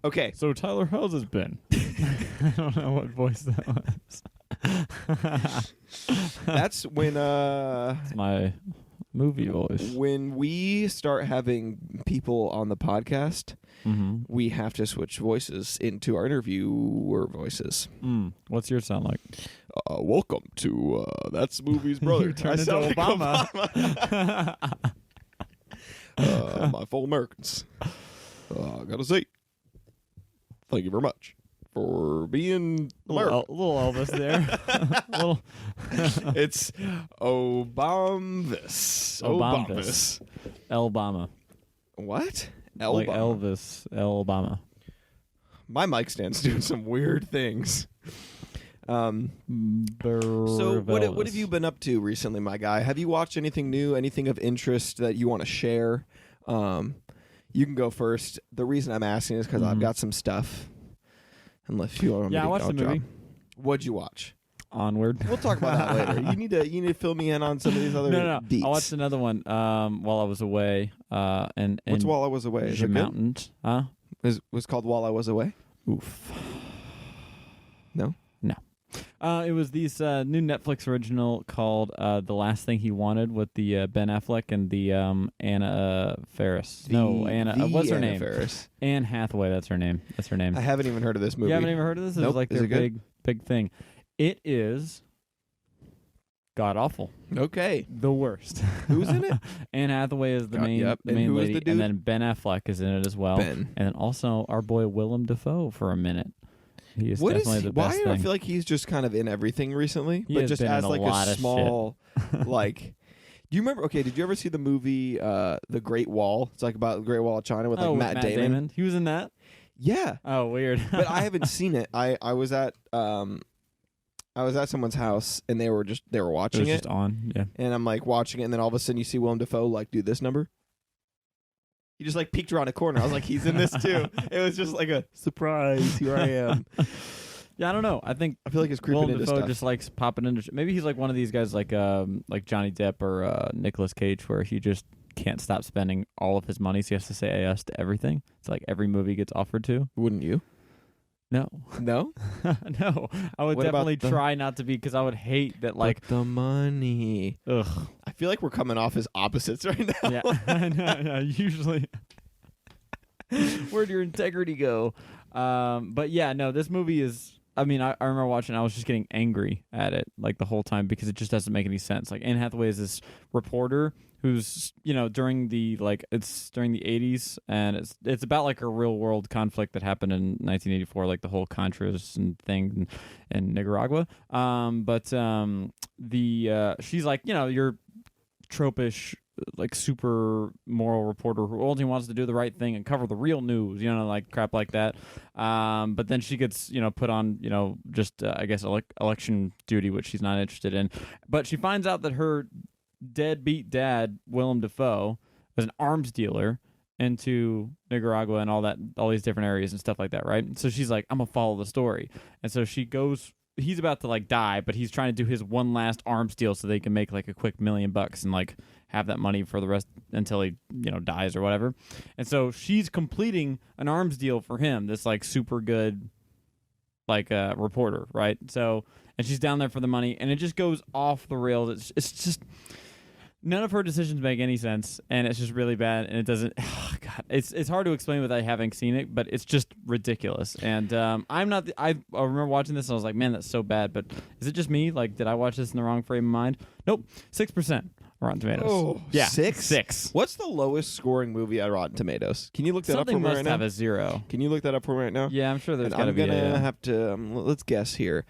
Okay. So Tyler, how's it been? I don't know what voice that was. That's when It's my movie voice. when we start having people on the podcast, we have to switch voices into our interviewer voices. What's yours sound like? Welcome to That's Movie's Brother. You turned I into sound like Obama. My fellow Americans, I gotta say, thank you very much for being American. Little Elvis there. little It's Obamavis. Obamavis. Elbama. What? Like Elbama. Elvis. Elbama. My mic stand's doing some weird things. So what have you been up to recently, my guy? Have you watched anything new, anything of interest that you want to share? You can go first. The reason I'm asking is because I've got some stuff. Unless you want me to I watched the movie. What'd you watch? Onward. We'll talk about that later. You need to fill me in on some of these other deets. I watched another one while I was away. And What's While I Was Away? Is the it good? mountains. Huh? Was called While I Was Away? Oof. No? No. It was this new Netflix original called The Last Thing He Wanted with the Ben Affleck and the Anna Faris. Anna. What's her name? Faris. Anne Hathaway. That's her name. I haven't even heard of this movie. You haven't even heard of this? It Nope. was like Is their it big thing. It is god awful. Okay. The worst. Who's in it? Anne Hathaway is the main And main who is lady, the dude? and then Ben Affleck is in it as well. Ben. And then also our boy Willem Dafoe for a minute. He is definitely the best why thing. do I feel like he's just kind of in everything recently? He but has just been in as a like lot a of small like do you remember did you ever see the movie The Great Wall? It's like about the Great Wall of China with like Matt Damon. He was in that? Yeah. Oh, weird. But I haven't seen it. I was at someone's house and they were watching It was just on. Yeah. and I'm like watching it, and then all of a sudden you see Willem Dafoe like do this number. He just like peeked around a corner. I was like, he's in this too. It was just like a surprise. Here I am. Yeah, I don't know. I think I feel like it's creeping Willem into Dafoe stuff. just likes popping into. Maybe he's like one of these guys like Johnny Depp or Nicolas Cage, where he just can't stop spending all of his money, so he has to say yes to everything. It's like every movie gets offered to. Wouldn't you? No, No. no. I would What about definitely try not to be, because I would hate that. Like the money. ugh. I feel like we're coming off as opposites right now. Yeah, no, usually. Where'd your integrity go? But yeah, no, this movie is. I mean, I remember watching. I was just getting angry at it like the whole time because it just doesn't make any sense. Like Anne Hathaway is this reporter who's during the 80s, and it's about like a real world conflict that happened in 1984, like the whole Contras and thing in Nicaragua. She's like your tropish, like super moral reporter who only wants to do the right thing and cover the real news, like crap like that. But then she gets, put on, just I guess election duty, which she's not interested in. But she finds out that her deadbeat dad, Willem Dafoe, was an arms dealer into Nicaragua and all these different areas and stuff like that, right? So she's like, I'm gonna follow the story, and so she goes. He's about to like die, but he's trying to do his one last arms deal so they can make like a quick $1 million and like have that money for the rest until he dies or whatever. And so she's completing an arms deal for him, this like super good like reporter, right? So, and she's down there for the money, and it just goes off the rails. It's just none of her decisions make any sense, and it's just really bad, and it doesn't. Oh God, it's hard to explain without having seen it, but it's just ridiculous. And I'm not. I remember watching this, and I was like, man, that's so bad. But is it just me? Like, did I watch this in the wrong frame of mind? Nope, 6% Rotten Tomatoes. Oh, yeah, 6. What's the lowest scoring movie at Rotten Tomatoes? Can you look that Something up for me right must have now? a 0. Can you look that up for me right now? Yeah, I'm sure there's And got to I'm be. gonna have to. Let's guess here.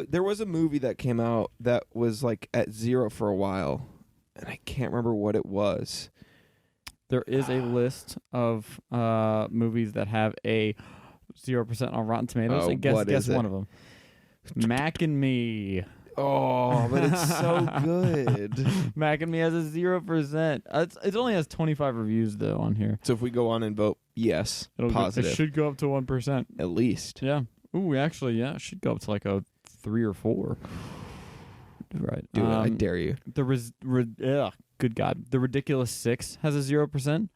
There was a movie that came out that was like at 0 for a while, and I can't remember what it was. There is a list of movies that have a 0% on Rotten Tomatoes. Oh, and guess what is it? one of them. Mac and Me. Oh, but it's so good. Mac and Me has a 0%. It only has 25 reviews though on here. So if we go on and vote yes, positive, It should go up to 1%. at least. Yeah. Ooh, actually, yeah, it should go up to like a 3 or 4. Right. Do it. I dare you. Good God. The Ridiculous 6 has a 0%.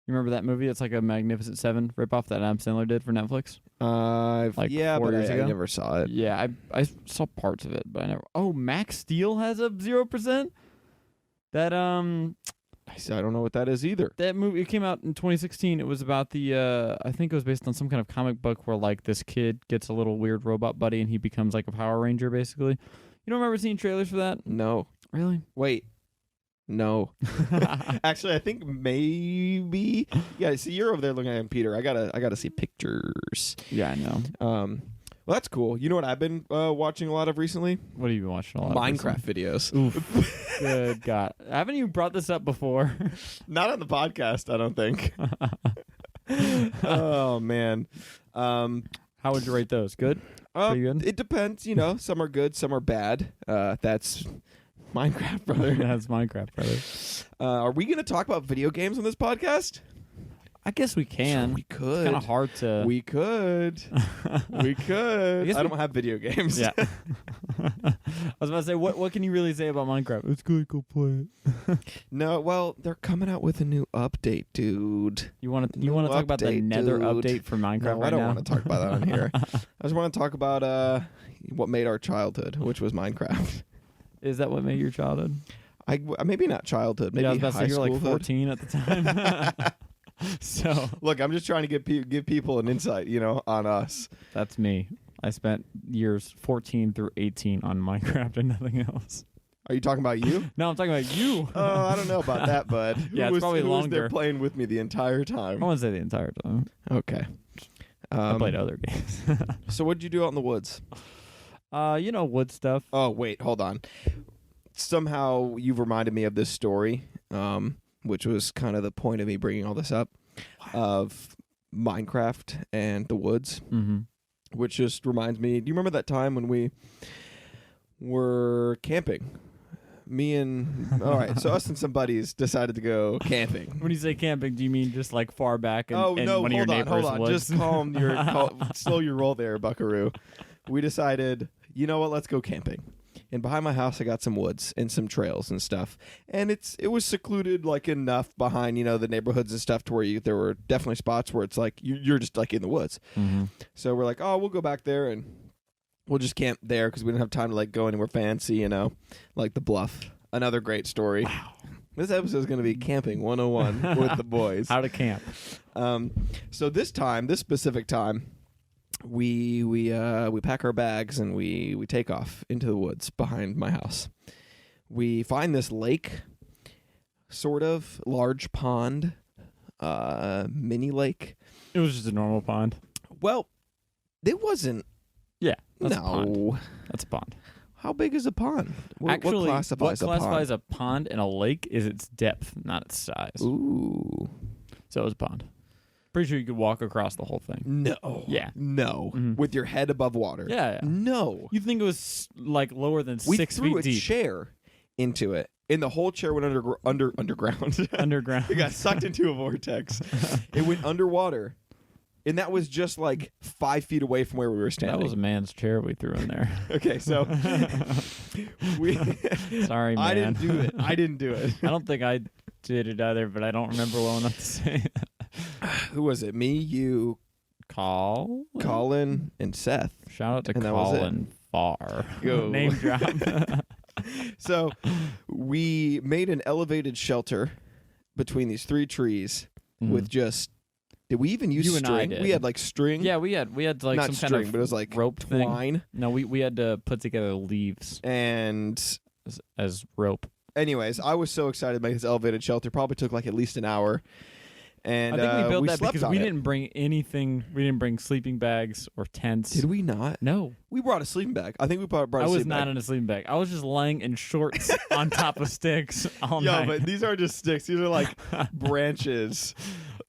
You remember that movie? It's like a Magnificent Seven ripoff that Adam Sandler did for Netflix. Like 4 years ago. I never saw it. Yeah, I saw parts of it, but I never. Oh, Max Steel has a 0%. That I don't know what that is either. That movie, it came out in 2016. It was about the I think it was based on some kind of comic book where like this kid gets a little weird robot buddy and he becomes like a Power Ranger basically. You don't remember seeing trailers for that? No. Really? Wait. No. Actually, I think maybe. Yeah, see, you're over there looking at him, Peter. I gotta see pictures. Yeah, I know. Well, that's cool. You know what I've been watching a lot of recently? What have you been watching a lot Minecraft of videos. Oof. Good God. Haven't you brought this up before? Not on the podcast, I don't think. Oh, man. How would you rate those? Good? Pretty good? It depends. You know, some are good, some are bad. That's Minecraft, brother. That's Minecraft, brother. Are we going to talk about video games on this podcast? I guess we can. We could. It's kind of hard to. We could. We could. I don't have video games. Yeah. I was about to say, what can you really say about Minecraft? It's good. Go play it. No, well, they're coming out with a new update, dude. You want to talk about the Nether update for Minecraft? No, right I don't now? want to talk about that on here. I just want to talk about what made our childhood, which was Minecraft. Is that what made your childhood? Maybe not childhood. Maybe I was about to say high you were like schoolhood. 14 at the time. So look, I'm just trying to give people an insight, on us. That's me. I spent years 14 through 18 on Minecraft and nothing else. Are you talking about you? No, I'm talking about you. Oh, I don't know about that, bud. Yeah, it's probably who longer. was there playing with me the entire time? I wouldn't say the entire time. Okay. I played other games. So what did you do out in the woods? Wood stuff. Oh, wait, hold on. Somehow you've reminded me of this story, which was kind of the point of me bringing all this up, of Minecraft and the woods, which just reminds me, do you remember that time when we were camping? All right, so us and some buddies decided to go camping. When you say camping, do you mean just like far back in, no, one of your neighbors' hold on. woods? Just slow your roll there, buckaroo. We decided, you know what, let's go camping. And behind my house, I got some woods and some trails and stuff. And it was secluded like enough behind, the neighborhoods and stuff to where there were definitely spots where it's like you're just like in the woods. Mm-hmm. So we're like, oh, we'll go back there and we'll just camp there because we didn't have time to like go anywhere fancy, like the Bluff. Another great story. Wow. This episode is going to be Camping 101 with the boys. How to camp. So this specific time, we pack our bags and we take off into the woods behind my house. We find this lake, sort of large pond, mini lake. It was just a normal pond. Well, it wasn't. Yeah, that's no. a pond. That's a pond. How big is a pond? Actually, what classifies a pond and a lake is its depth, not its size. Ooh. So it was a pond. Pretty sure you could walk across the whole thing. No. Yeah. No. Mm-hmm. With your head above water. Yeah. No. You think it was like lower than we 6 threw feet a deep? chair into it, and the whole chair went underground. Underground. It got sucked into a vortex. It went underwater, and that was just like 5 feet away from where we were standing. That was a man's chair we threw in there. Okay, so Sorry, man. I didn't do it. I don't think I did it either, but I don't remember well enough to say that. Who was it? Me, you, Colin, and Seth. Shout out to And that was Colin Farr. Yo. Name drop. So we made an elevated shelter between these 3 trees with just. Did we even use You and I string? did. We had like string. Yeah, we had like Not some string, kind of but it was like rope twine. thing. No, we had to put together leaves And as rope. anyways, I was so excited to make this elevated shelter. Probably took like at least an hour. And I think we built that slept because on we it. didn't bring anything. We didn't bring sleeping bags or tents. Did we not? No. We brought a sleeping bag. I think we brought I a was sleeping not bag. in a sleeping bag. I was just laying in shorts on top of sticks all night. Yo, but these aren't just sticks. These are like branches.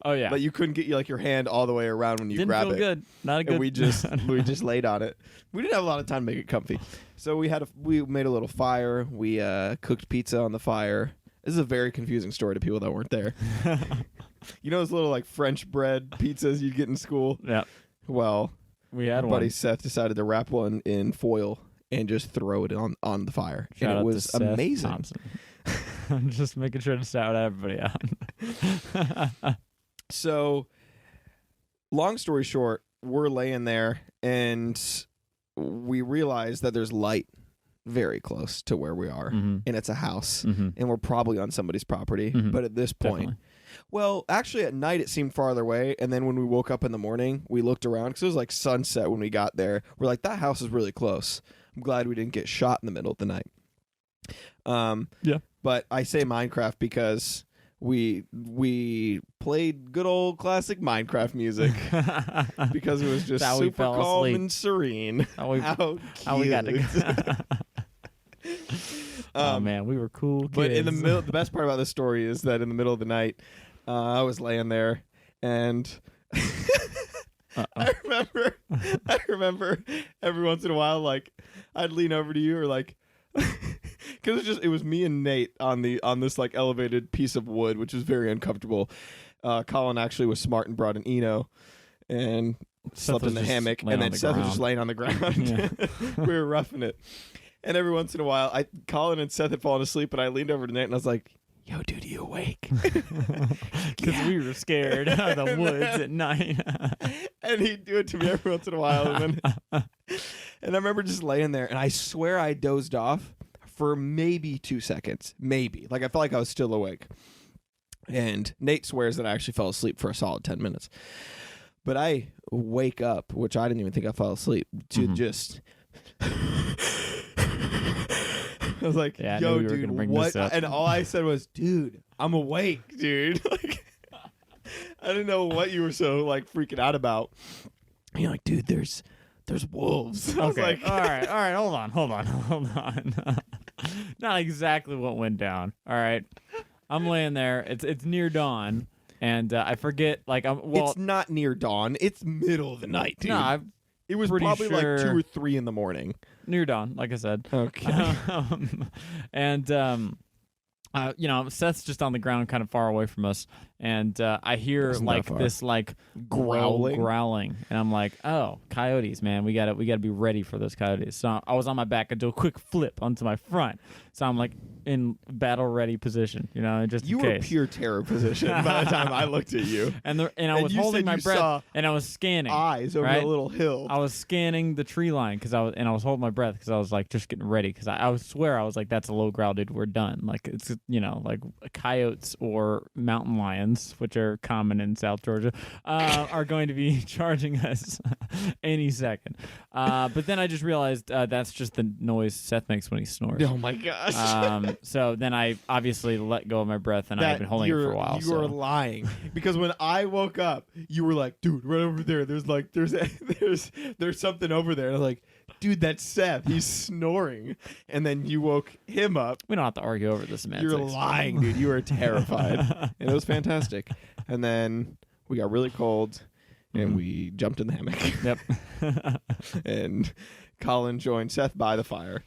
Oh yeah. But you couldn't get like your hand all the way around when you Didn't grab feel it. good. Not a good. And we just laid on it. We didn't have a lot of time to make it comfy. So we made a little fire. We cooked pizza on the fire. This is a very confusing story to people that weren't there. You know those little like French bread pizzas you get in school? Yeah. Well, We had my one. buddy Seth decided to wrap one in foil and just throw it on the fire. Shout and out it to was Seth amazing. Thompson. I'm just making sure to shout everybody out. So, long story short, we're laying there and we realize that there's light very close to where we are, and it's a house, and we're probably on somebody's property. But at this point, Definitely. well, actually at night it seemed farther away, and then when we woke up in the morning, we looked around because it was like sunset when we got there. We're like, that house is really close. I'm glad we didn't get shot in the middle of the night. Yeah. But I say Minecraft because we played good old classic Minecraft music because it was just super calm and serene. How we got to oh man, we were cool kids. But in the middle, the best part about this story is that in the middle of the night, I was laying there and I remember every once in a while, like I'd lean over to you or like. Because it was me and Nate on this like elevated piece of wood, which was very uncomfortable. Colin actually was smart and brought an Eno and slept in the hammock, and then Seth was just laying on the ground. Yeah. We were roughing it, and every once in a while, Colin and Seth had fallen asleep, and I leaned over to Nate and I was like, "Yo, dude, are you awake?" Because we were scared of the woods at night. And he'd do it to me every once in a while, and I remember just laying there, and I swear I dozed off for maybe 2 seconds. Maybe. Like, I felt like I was still awake. And Nate swears that I actually fell asleep for a solid 10 minutes. But I wake up, which I didn't even think I fell asleep, to just... I was like, yeah, yo, dude, what? And all I said was, dude, I'm awake, dude. Like, I didn't know what you were so, like, freaking out about. And you're like, dude, there's wolves. I was like, all right, hold on. Not exactly what went down. All right, I'm laying there. It's near dawn, and I forget. Like, it's not near dawn. It's middle of the night, dude. No, it was probably like 2 or 3 in the morning. Near dawn, like I said. Okay. Seth's just on the ground, kind of far away from us, and I hear like this like growling, and I'm like, "Oh, coyotes, man! We gotta be ready for those coyotes." So I was on my back. I do a quick flip onto my front, so I'm like in battle ready position, just you in were case. Pure terror position by the time I looked at you, and I was holding my breath, and I was scanning eyes over the little hill. I was scanning the tree line because I was holding my breath because I was like just getting ready because I swear I was like, "That's a low growl, dude. We're done." Like it's like coyotes or mountain lions, which are common in South Georgia, are going to be charging us any second. But then I just realized that's just the noise Seth makes when he snores. Oh my gosh. So then I obviously let go of my breath, and I've been holding it for a while. You were lying because when I woke up, you were like, "Dude, right over there. There's something over there." And I was like, "Dude, that's Seth. He's snoring." And then you woke him up. We don't have to argue over this, man. You're lying, dude. You were terrified, and it was fantastic. And then we got really cold, and we jumped in the hammock. Yep. And Colin joined Seth by the fire.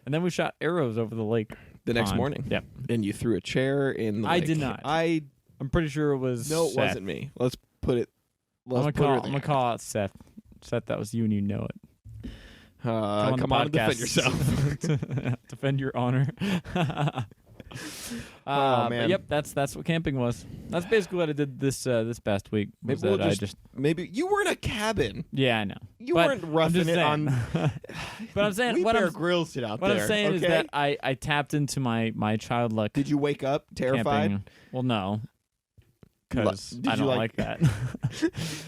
And then we shot arrows over the lake. The next morning. Yep. And you threw a chair in the lake. I did not. I'm pretty sure it was No, it Seth. wasn't me. I'm gonna call it Seth. Seth, that was you, and you know it. Come on and defend yourself. Defend your honor. Oh man! But yep, that's what camping was. That's basically what I did this past week. Maybe you were in a cabin. Yeah, I know. You weren't roughing it on. But I'm saying Bear Grylls it out what there. I'm saying is that I tapped into my childlike. Did you wake up terrified? Camping. Well, no, because I don't like that.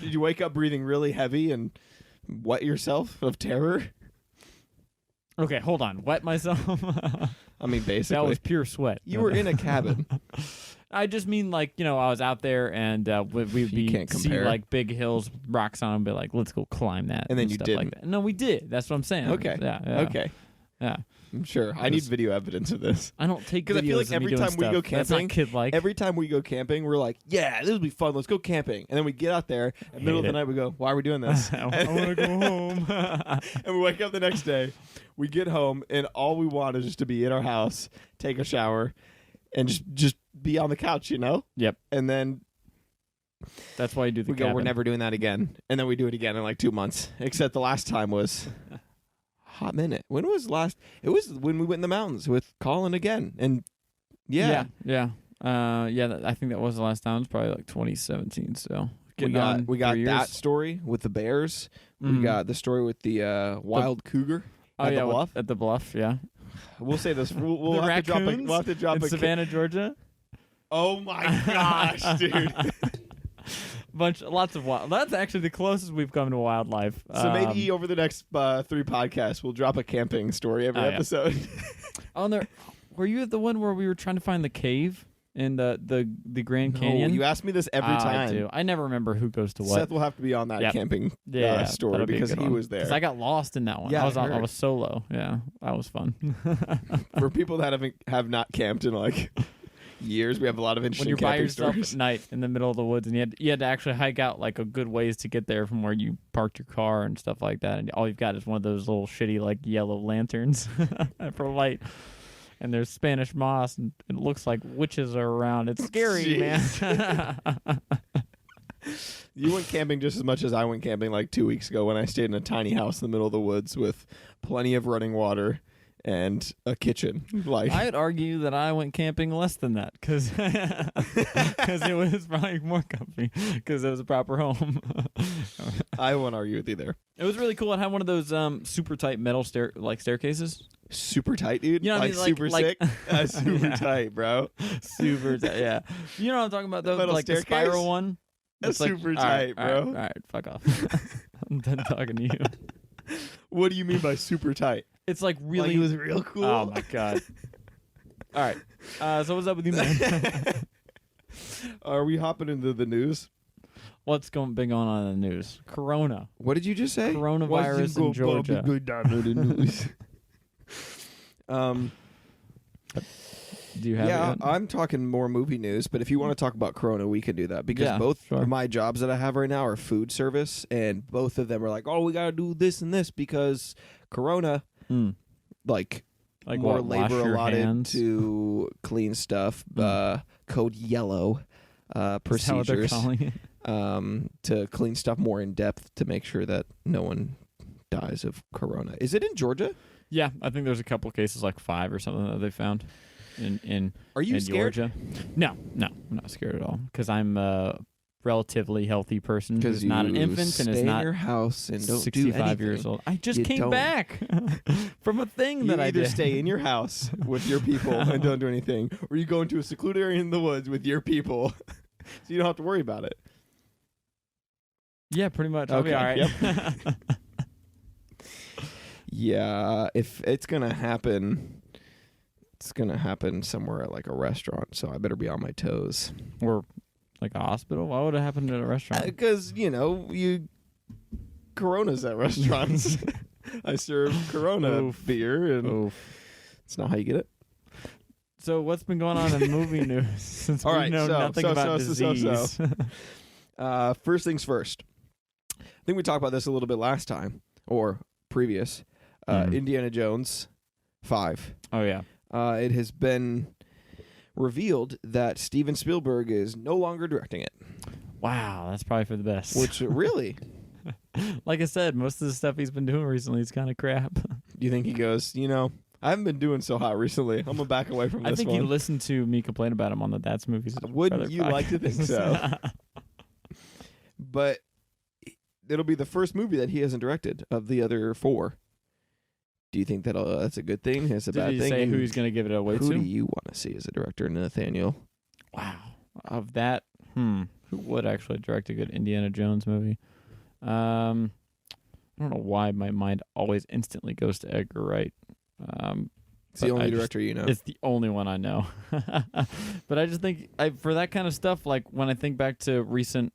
Did you wake up breathing really heavy and wet yourself of terror? Okay, hold on. Wet myself? I mean, basically. That was pure sweat. You were in a cabin. I just mean, like, I was out there and we'd see, like, big hills, rocks on them, be like, let's go climb that. And then you stuff didn't. like that. No, we did. That's what I'm saying. Okay. Yeah. Okay. Yeah. I'm sure. I need video evidence of this. I don't take videos because I feel like every time we go camping, that's not kid-like. Every time we go camping, we're like, yeah, this will be fun. Let's go camping. And then we get out there, in the middle of the night, we go, why are we doing this? I want to go home. And we wake up the next day, we get home, and all we want is just to be in our house, take a shower, and just be on the couch, Yep. And then that's why you do the cabin. We're never doing that again. And then we do it again in like 2 months. Except the last time was hot minute. When was last? It was when we went in the mountains with Colin again. And yeah. Yeah, I think that was the last time. It was probably like 2017. So we got that story with the bears. We got the story with the wild cougar at the bluff. At the bluff, yeah. We'll say this. We'll have to drop in Savannah, Georgia. Oh my gosh, dude. Lots of wild. That's actually the closest we've come to wildlife. So maybe over the next 3 podcasts, we'll drop a camping story every episode. Yeah. Were you at the one where we were trying to find the cave in the Grand Canyon? You ask me this every time. I do. I never remember who goes to what. Seth will have to be on that camping story because he was there. Because I got lost in that one. Yeah, I was solo. Yeah, that was fun. For people that have not camped in like years, we have a lot of interesting camping when you're by yourself stories. at night in the middle of the woods, and you had to actually hike out like a good ways to get there from where you parked your car and stuff like that, and all you've got is one of those little shitty like yellow lanterns for light, and there's Spanish moss, and it looks like witches are around. It's scary, man. You went camping just as much as I went camping like 2 weeks ago when I stayed in a tiny house in the middle of the woods with plenty of running water and a kitchen. Like, I'd argue that I went camping less than that because it was probably more comfy because it was a proper home. I won't argue with you there. It was really cool. It had one of those super tight metal staircases. Super tight, dude. You know what like, I mean? Super sick. Super tight, bro. Super tight. Yeah. You know what I'm talking about? Though, like staircase? the spiral one. That's super tight, bro. All right, fuck off. I'm done talking to you. What do you mean by super tight? It's like really. Like it was real cool. Oh my god. All right. So what's up with you, man? Are we hopping into the news? What's been going on in the news? Corona. What did you just say? Coronavirus in Georgia. The news. Do you have it? I'm talking more movie news, but if you want to talk about Corona, we can do that because both of my jobs that I have right now are food service, and both of them are like, oh, we got to do this and this because Corona, like more labor allotted to clean stuff, code yellow procedures to clean stuff more in depth to make sure that no one dies of Corona. Is it in Georgia? Yeah, I think there's a couple of cases, like 5 or something that they found. Are you scared? Georgia. No, I'm not scared at all because I'm a relatively healthy person who's not an infant and is not in your house and don't 65 years old. I just came back from a thing that I did. You either stay in your house with your people and don't do anything, or you go into a secluded area in the woods with your people, so you don't have to worry about it. Yeah, pretty much. I'll be all right. Yep. Yeah, if it's gonna happen. It's going to happen somewhere at like a restaurant, so I better be on my toes. Or like a hospital? Why would it happen at a restaurant? Because, Corona's at restaurants. I serve Corona beer, and it's not how you get it. So what's been going on in movie news? Since we know nothing about disease. First things first. I think we talked about this a little bit last time, or previous. Indiana Jones 5. Oh, yeah. It has been revealed that Steven Spielberg is no longer directing it. Wow, that's probably for the best. Which, really? Like I said, most of the stuff he's been doing recently is kind of crap. Do you think he goes, I haven't been doing so hot recently. I'm going to back away from this one. I think he listened to me complain about him on the That's Movies. Wouldn't you like to think so? But it'll be the first movie that he hasn't directed of the other 4. Do you think that's a good thing? It's a bad thing? Did he say who he's going to give it away to? Who do you want to see as a director, Nathaniel? Wow. Of that, who would actually direct a good Indiana Jones movie? I don't know why my mind always instantly goes to Edgar Wright. It's the only director you know. It's the only one I know. But I just think for that kind of stuff, like when I think back to recent,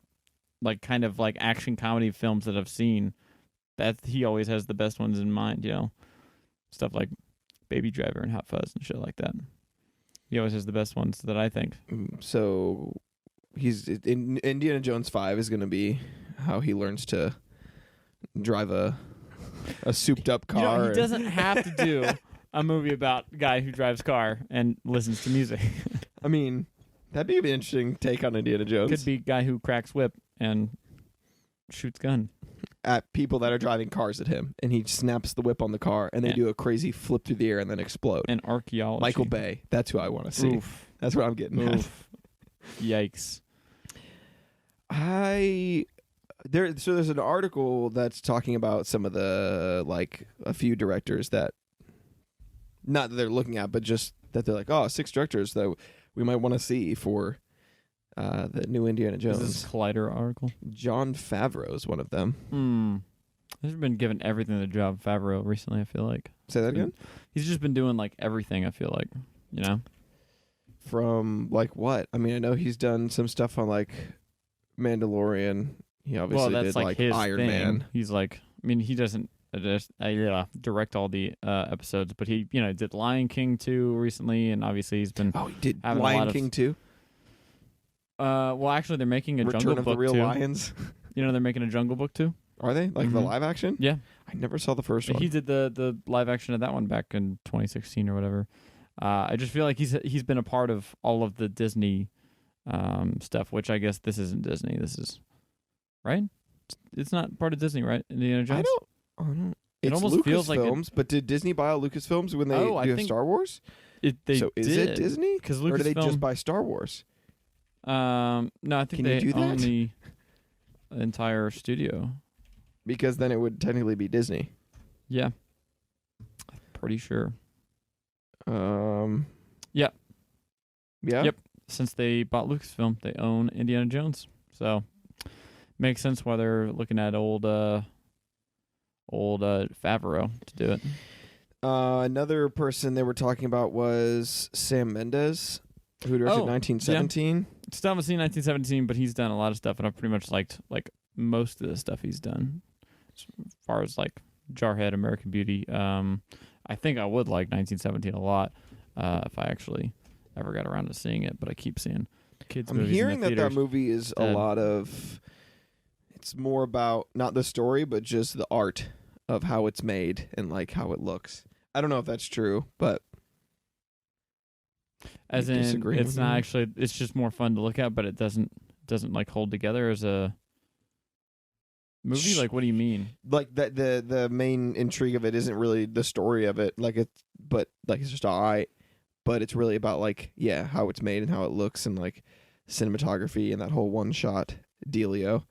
like kind of like action comedy films that I've seen, that he always has the best ones in mind, Stuff like Baby Driver and Hot Fuzz and shit like that. He always has the best ones that I think. So he's in Indiana Jones 5 is going to be how he learns to drive a souped up car. He doesn't have to do a movie about a guy who drives car and listens to music. I mean, that'd be an interesting take on Indiana Jones. Could be a guy who cracks whip and shoots gun at people that are driving cars at him, and he snaps the whip on the car, and they do a crazy flip through the air and then explode. And archaeology. Michael Bay. That's who I want to see. Oof. That's what I'm getting at. Oof. Yikes. There's an article that's talking about some of the a few directors that not that they're looking at, but just that they're like, oh, 6 directors that we might want to see for the new Indiana Jones. Is this Collider article? Jon Favreau is one of them. He's been given everything the job, Favreau, recently, I feel like. Say that again? He's just been doing everything, I feel like, From what? I mean, I know he's done some stuff on Mandalorian. He obviously that's did his Iron thing. Man. He's he doesn't direct all the episodes, but he did Lion King 2 recently, and obviously he's been he did having Lion King 2? Well, actually, they're making a Return Jungle of Book the Real 2. Lions. They're making a Jungle Book 2. Are they? The live action? Yeah. I never saw the first one. He did the live action of that one back in 2016 or whatever. I just feel like he's been a part of all of the Disney stuff, which I guess this isn't Disney. This is right. It's not part of Disney, right? Indiana Jones. I don't. It It's almost feels like Lucasfilms, but did Disney buy all Lucasfilms when they do Star Wars? Is it Disney? Because or do they just Lucasfilm. buy Star Wars? No, I think Can you they do that? own the entire studio. Because then it would technically be Disney. Yeah, I'm pretty sure. Yeah. Yep. Since they bought Lucasfilm, they own Indiana Jones. So makes sense why they're looking at old Favreau to do it. Another person they were talking about was Sam Mendes, who directed 1917. Still haven't seen 1917, but he's done a lot of stuff, and I've pretty much liked most of the stuff he's done. As far as Jarhead, American Beauty, I think I would like 1917 a lot if I actually ever got around to seeing it. But I keep seeing kids' I'm movies hearing in the that theaters. movie is a lot of. It's more about not the story, but just the art of how it's made and how it looks. I don't know if that's true, but As in, it's not actually. It's just more fun to look at, but it doesn't hold together as a movie. What do you mean? The main intrigue of it isn't really the story of it. It's just alright. But it's really about how it's made and how it looks and cinematography and that whole one shot dealio.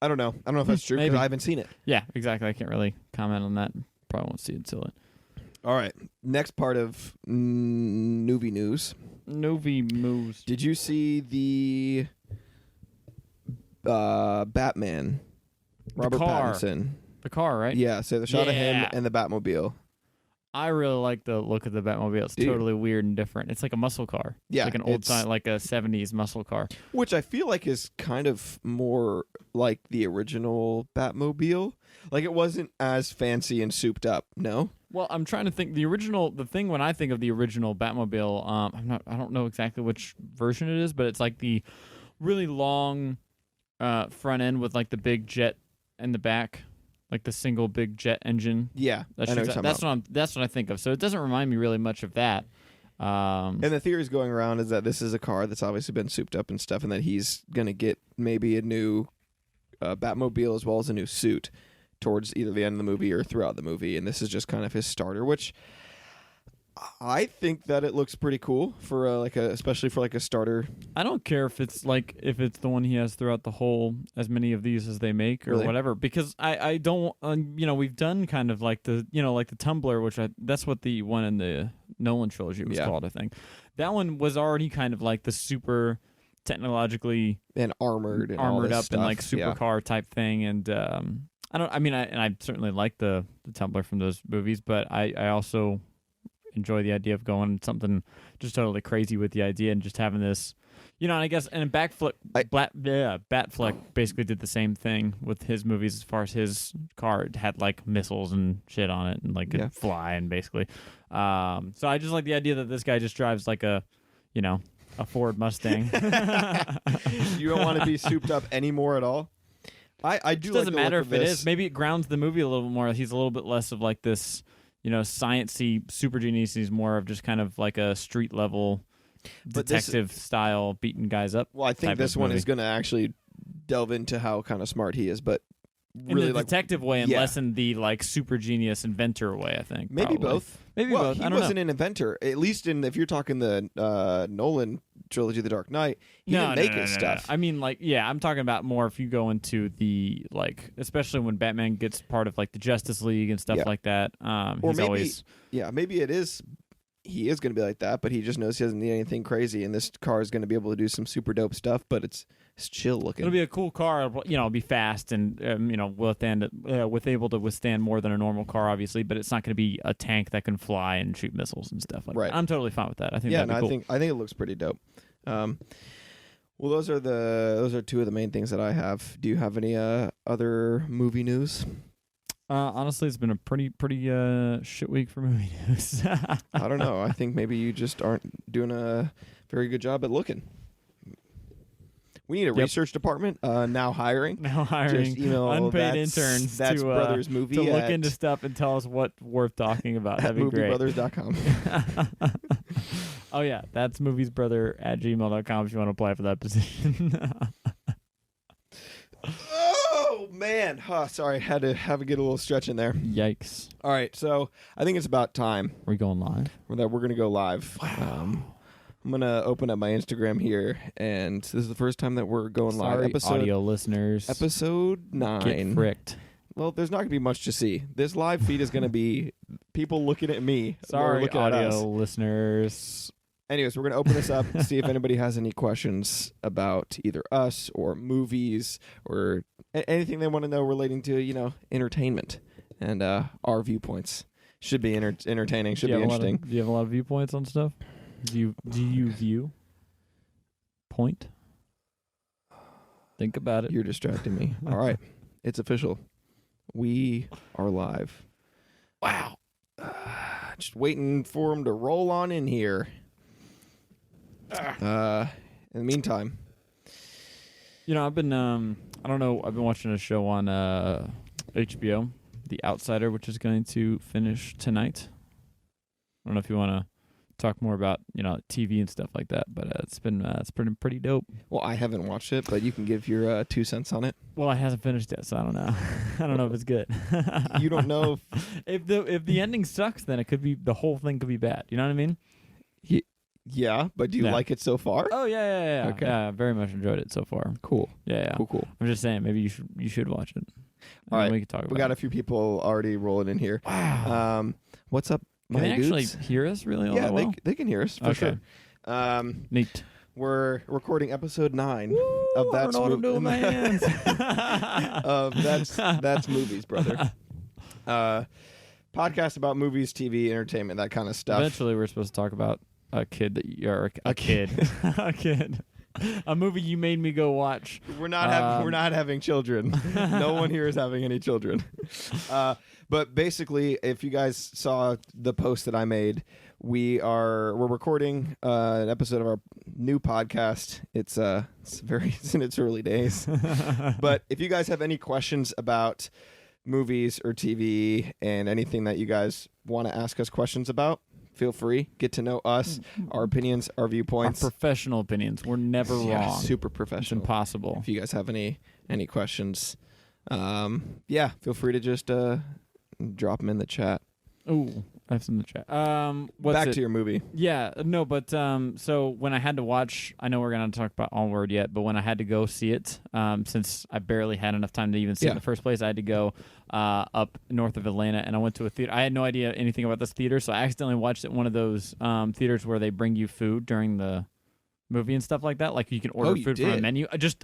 I don't know if that's true because I haven't seen it. Yeah, exactly. I can't really comment on that. Probably won't see it till it. All right. Next part of Noovie News. Noovie moves. Did you see the Batman? Robert Pattinson. The car, right? Yeah, so the shot of him and the Batmobile. I really like the look of the Batmobile. It's totally weird and different. It's like a muscle car. Yeah. It's an old time, a 70s muscle car. Which I feel is kind of more like the original Batmobile. It wasn't as fancy and souped up, no? Well, I'm trying to think. The thing when I think of the original Batmobile, I don't know exactly which version it is, but it's the really long front end with the big jet in the back. The single big jet engine. Yeah, that's what I think of. So it doesn't remind me really much of that. And the theories going around is that this is a car that's obviously been souped up and stuff, and that he's gonna get maybe a new Batmobile as well as a new suit towards either the end of the movie or throughout the movie, and this is just kind of his starter, which I think that it looks pretty cool for especially for a starter. I don't care if it's the one he has throughout the whole, as many of these as they make or Really? whatever, because I don't we've done kind of the Tumbler, which that's what the one in the Nolan trilogy was called, I think. That one was already kind of the super technologically and armored up stuff. and supercar type thing, and I certainly like the Tumbler from those movies, but I also enjoy the idea of going something just totally crazy with the idea and just having this, and I guess, and Batfleck basically did the same thing with his movies as far as his car. It had missiles and shit on it and could fly and basically. So I just like the idea that this guy just drives a Ford Mustang. You don't want to be souped up anymore at all? I do. It doesn't matter if it this. is. Maybe it grounds the movie a little bit more. He's a little bit less of this, sciencey super genius. He's more of just kind of a street level detective style, beating guys up. Well, I think this one is going to actually delve into how kind of smart he is. But really in the detective way and yeah. less in the like super genius inventor way. I think maybe probably. both. Maybe well, both. he I don't wasn't know. an inventor. At least if you're talking the Nolan trilogy, The Dark Knight, he didn't make his stuff. I mean, like, yeah, I'm talking about more if you go into the like, especially when Batman gets part of like the Justice League and stuff like that. Or he's maybe, always maybe it is. He is going to be like that, but he just knows he doesn't need anything crazy, and this car is going to be able to do some super dope stuff. But it's chill looking. It'll be a cool car. You know, it'll be fast and with able to withstand more than a normal car, obviously. But it's not going to be a tank that can fly and shoot missiles and stuff like that. I'm totally fine with that. I think that'd be cool. I think it looks pretty dope. Well, those are two of the main things that I have. Do you have any other movie news? Honestly, it's been a pretty shit week for movie news. I don't know. I think maybe you just aren't doing a very good job at looking. We need a research department. Now hiring. Just email unpaid interns that's to, Brothers Movie to look into stuff and tell us what's worth talking about. That'd be great. moviebrothers.com. Oh yeah, that's moviesbrother@gmail.com if you want to apply for that position. Oh man! Sorry, had to get a little stretch in there. Yikes! All right, so I think it's about time. Are we going live? We're gonna go live. Wow. I'm gonna open up my Instagram here, and this is the first time that we're going live. Audio listeners. Episode 9. Get fricked. Well, there's not gonna be much to see. This live feed is gonna be people looking at me. Sorry, looking audio at us. listeners. Anyways, we're going to open this up and see if anybody has any questions about either us or movies or anything they want to know relating to, entertainment and our viewpoints. Should be entertaining, should be interesting. Do you have a lot of viewpoints on stuff? Do you view? Point? Think about it. You're distracting me. All right. It's official. We are live. Wow. Just waiting for them to roll on in here. In the meantime, I've been I've been watching a show on HBO, The Outsider, which is going to finish tonight. I don't know if you want to talk more about TV and stuff like that, but it's pretty dope. Well, I haven't watched it, but you can give your 2 cents on it. Well, I hasn't finished yet, so I don't know. I don't know if it's good. You don't know if the ending sucks, then it could be the whole thing could be bad. You know what I mean? Yeah, but do you like it so far? Oh yeah. Okay. Yeah, very much enjoyed it so far. Cool. Yeah. Cool. I'm just saying, maybe you should watch it. All right, we can talk about. We got a few people already rolling in here. Wow. What's up, my dudes? Can they actually hear us really? All that well? They can hear us for sure. Neat. We're recording episode 9 Woo, of That's I don't know what I'm doing with my hands. of That's Movies, brother. Podcast about movies, TV, entertainment, that kind of stuff. Eventually, we're supposed to talk about a kid that you're a kid, a kid, a movie you made me go watch. We're not having children. No one here is having any children. But basically, if you guys saw the post that I made, we're recording an episode of our new podcast. It's in its early days. But if you guys have any questions about movies or TV and anything that you guys want to ask us questions about, feel free. Get to know us, our opinions, our viewpoints. Our professional opinions. We're never wrong. Super professional. It's impossible. If you guys have any questions, feel free to just drop them in the chat. Ooh, that's in the chat. Back to your movie. Yeah, no, but so when I had to watch, I know we're going to talk about Onward yet, but when I had to go see it, since I barely had enough time to even see it in the first place, I had to go up north of Atlanta, and I went to a theater. I had no idea anything about this theater, so I accidentally watched it in one of those theaters where they bring you food during the movie and stuff like that. Like you can order food from a menu. I just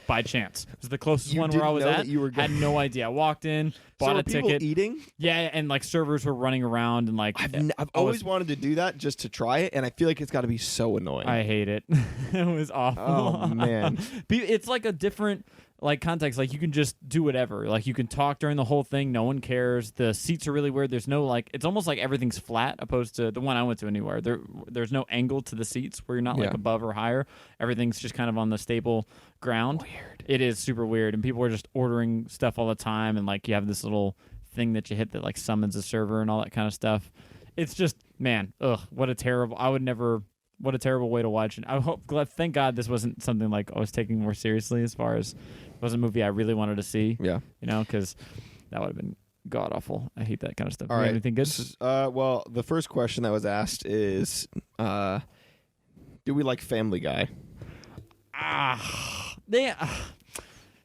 by chance. It was the closest one where I was at. Had no idea. I walked in, bought a ticket. People eating? Yeah, and like servers were running around and like I've always wanted to do that just to try it, and I feel like it's got to be so annoying. I hate it. It was awful. Oh man. It's like a different context. Like you can just do whatever. Like you can talk during the whole thing. No one cares. The seats are really weird. There's no it's almost like everything's flat opposed to the one I went to anywhere. There's no angle to the seats where you're not above or higher. Everything's just kind of on the stable ground. Weird. It is super weird. And people are just ordering stuff all the time. And you have this little thing that you hit that summons a server and all that kind of stuff. It's just, man, what a terrible way to watch it. Thank God this wasn't something I was taking more seriously as far as was a movie I really wanted to see. Yeah. Because that would have been god awful. I hate that kind of stuff. All right. Anything good? Well, the first question that was asked is, do we like Family Guy?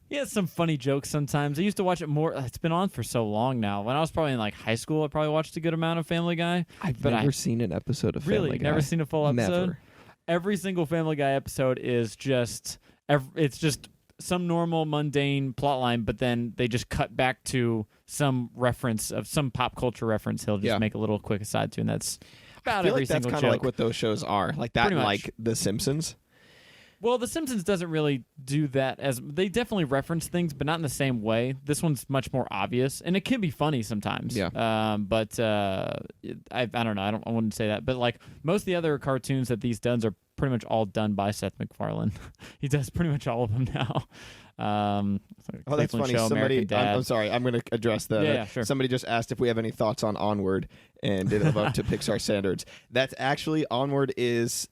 He has some funny jokes sometimes. I used to watch it more. It's been on for so long now. When I was probably in like high school, I probably watched a good amount of Family Guy. I've never seen an episode of Family Guy. Really? Never seen a full episode? Never. Every single Family Guy episode is it's just some normal, mundane plot line, but then they just cut back to some reference of some pop culture reference he'll just make a little quick aside to, and that's about every single joke. I feel like that's kind of like what those shows are. Like that and like The Simpsons. Well, The Simpsons doesn't really do that. They definitely reference things, but not in the same way. This one's much more obvious, and it can be funny sometimes. Yeah. But I don't know. I wouldn't say that. But like most of the other cartoons that these does are pretty much all done by Seth MacFarlane. He does pretty much all of them now. That's funny. Show, I'm sorry. I'm going to address that. Yeah, sure. Somebody just asked if we have any thoughts on Onward, and did it live up to Pixar standards. That's actually Onward is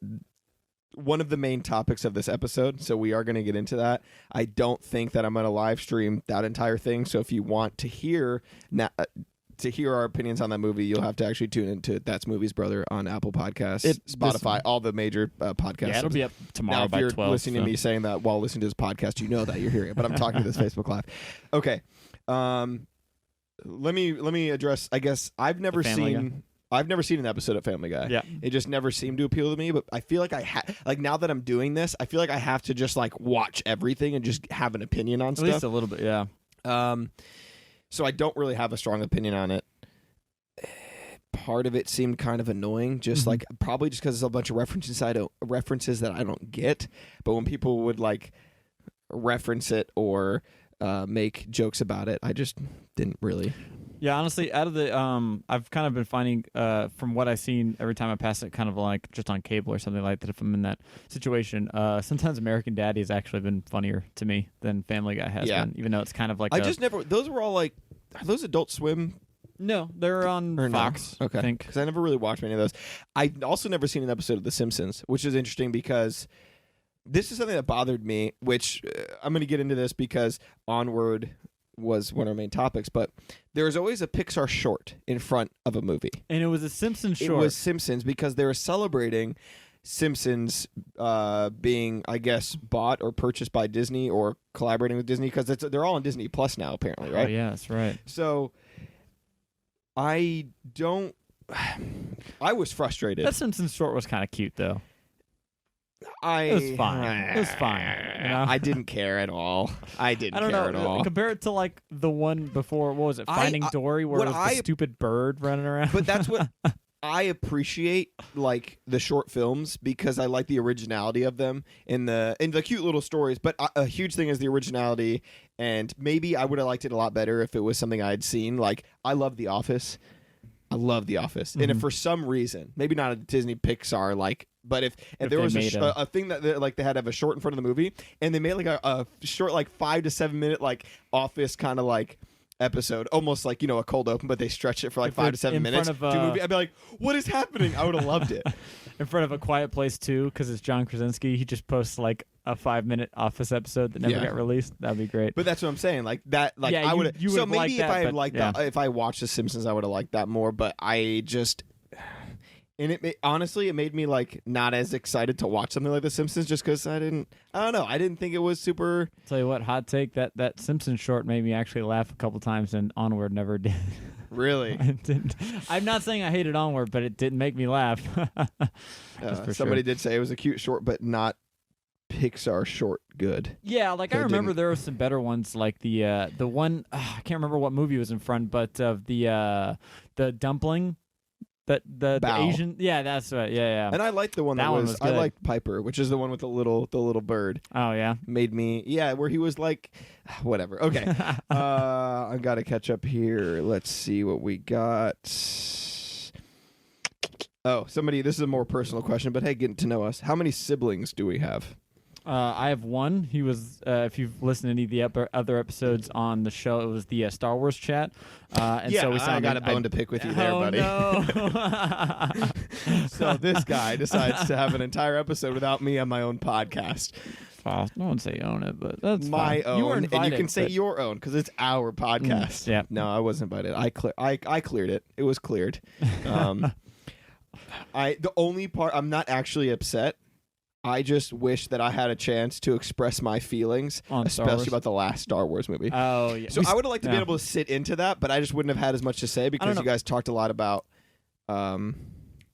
one of the main topics of this episode, so we are going to get into that. I don't think that I'm going to live stream that entire thing, so if you want to hear our opinions on that movie, you'll have to actually tune into That's Movies Brother on Apple Podcasts, Spotify, all the major podcasts. Yeah, it'll be up tomorrow by 12. If you're listening to me saying that while listening to this podcast, you know that you're hearing it, but I'm talking to this Facebook Live. Okay. Let me address, I guess, I've never seen an episode of Family Guy. Yeah. It just never seemed to appeal to me, but I feel like now that I'm doing this, I feel like I have to just like watch everything and just have an opinion on stuff. At least a little bit, yeah. So I don't really have a strong opinion on it. Part of it seemed kind of annoying, just like probably just because there's a bunch of references that I don't get. But when people would like reference it or make jokes about it, I just didn't really. Yeah, honestly, out of the I've kind of been finding from what I've seen every time I pass it, kind of like just on cable or something like that, if I'm in that situation, sometimes American Daddy has actually been funnier to me than Family Guy has been, even though it's kind of like those were all like, are those Adult Swim? No, they're on Fox. No? Okay, I think, because I never really watched many of those. I've also never seen an episode of The Simpsons, which is interesting because this is something that bothered me, which I'm going to get into this because Onward was one of our main topics, but there's always a Pixar short in front of a movie. And it was a Simpsons short. It was Simpsons because they were celebrating Simpsons being, I guess, bought or purchased by Disney or collaborating with Disney, because they're all on Disney Plus now, apparently, right? Oh, yeah, that's right. So I was frustrated. That Simpsons short was kind of cute, though. It was fine. It was fine. You know? I didn't care at all. I don't care at all. Compare it to like the one before. What was it? Finding Dory, where it was the stupid bird running around. But that's what I appreciate, like the short films, because I like the originality of them and the cute little stories. But a huge thing is the originality, and maybe I would have liked it a lot better if it was something I had seen. Like I love The Office. And if for some reason, maybe not a Disney Pixar but if there was a thing that they had to have a short in front of the movie, and they made like a short 5 to 7 minute Office kind of episode, almost like a cold open, but they stretch it for 5 to 7 minutes to a movie, I'd be like, what is happening? I would have loved it. In front of A Quiet Place 2, because it's John Krasinski, he just posts a 5-minute Office episode that never got released. That'd be great. But that's what I'm saying. I would have. So maybe if I watched The Simpsons, I would have liked that more. But I just. And honestly, it made me not as excited to watch something like The Simpsons, just because I don't know. I didn't think it was super. Tell you what, hot take, that Simpsons short made me actually laugh a couple times, and Onward never did. Really? It didn't. I'm not saying I hated Onward, but it didn't make me laugh. Somebody did say it was a cute short, but not Pixar short good. Yeah, I remember there were some better ones, like the one I can't remember what movie was in front, but of the dumpling. The Asian, that's right, yeah. And I liked the one that was I liked Piper, which is the one with the little bird. Oh yeah, made me where he was whatever. Okay, I got to catch up here. Let's see what we got. Oh, somebody. This is a more personal question, but hey, getting to know us. How many siblings do we have? I have one. He was, if you've listened to any of the other episodes on the show, it was the Star Wars chat. And so I got a bone to pick with you there, buddy. No. So this guy decides to have an entire episode without me on my own podcast. I wouldn't say own it, but that's my fine. own, You were invited, and you can say but- your own because it's our podcast. Yeah. No, I wasn't invited. I cleared it. It was cleared. The only part I'm not actually upset. I just wish that I had a chance to express my feelings, On Star Wars? especially about the last Star Wars movie. Oh, yeah. So I would have liked to be able to sit into that, but I just wouldn't have had as much to say because know. you guys talked a lot about.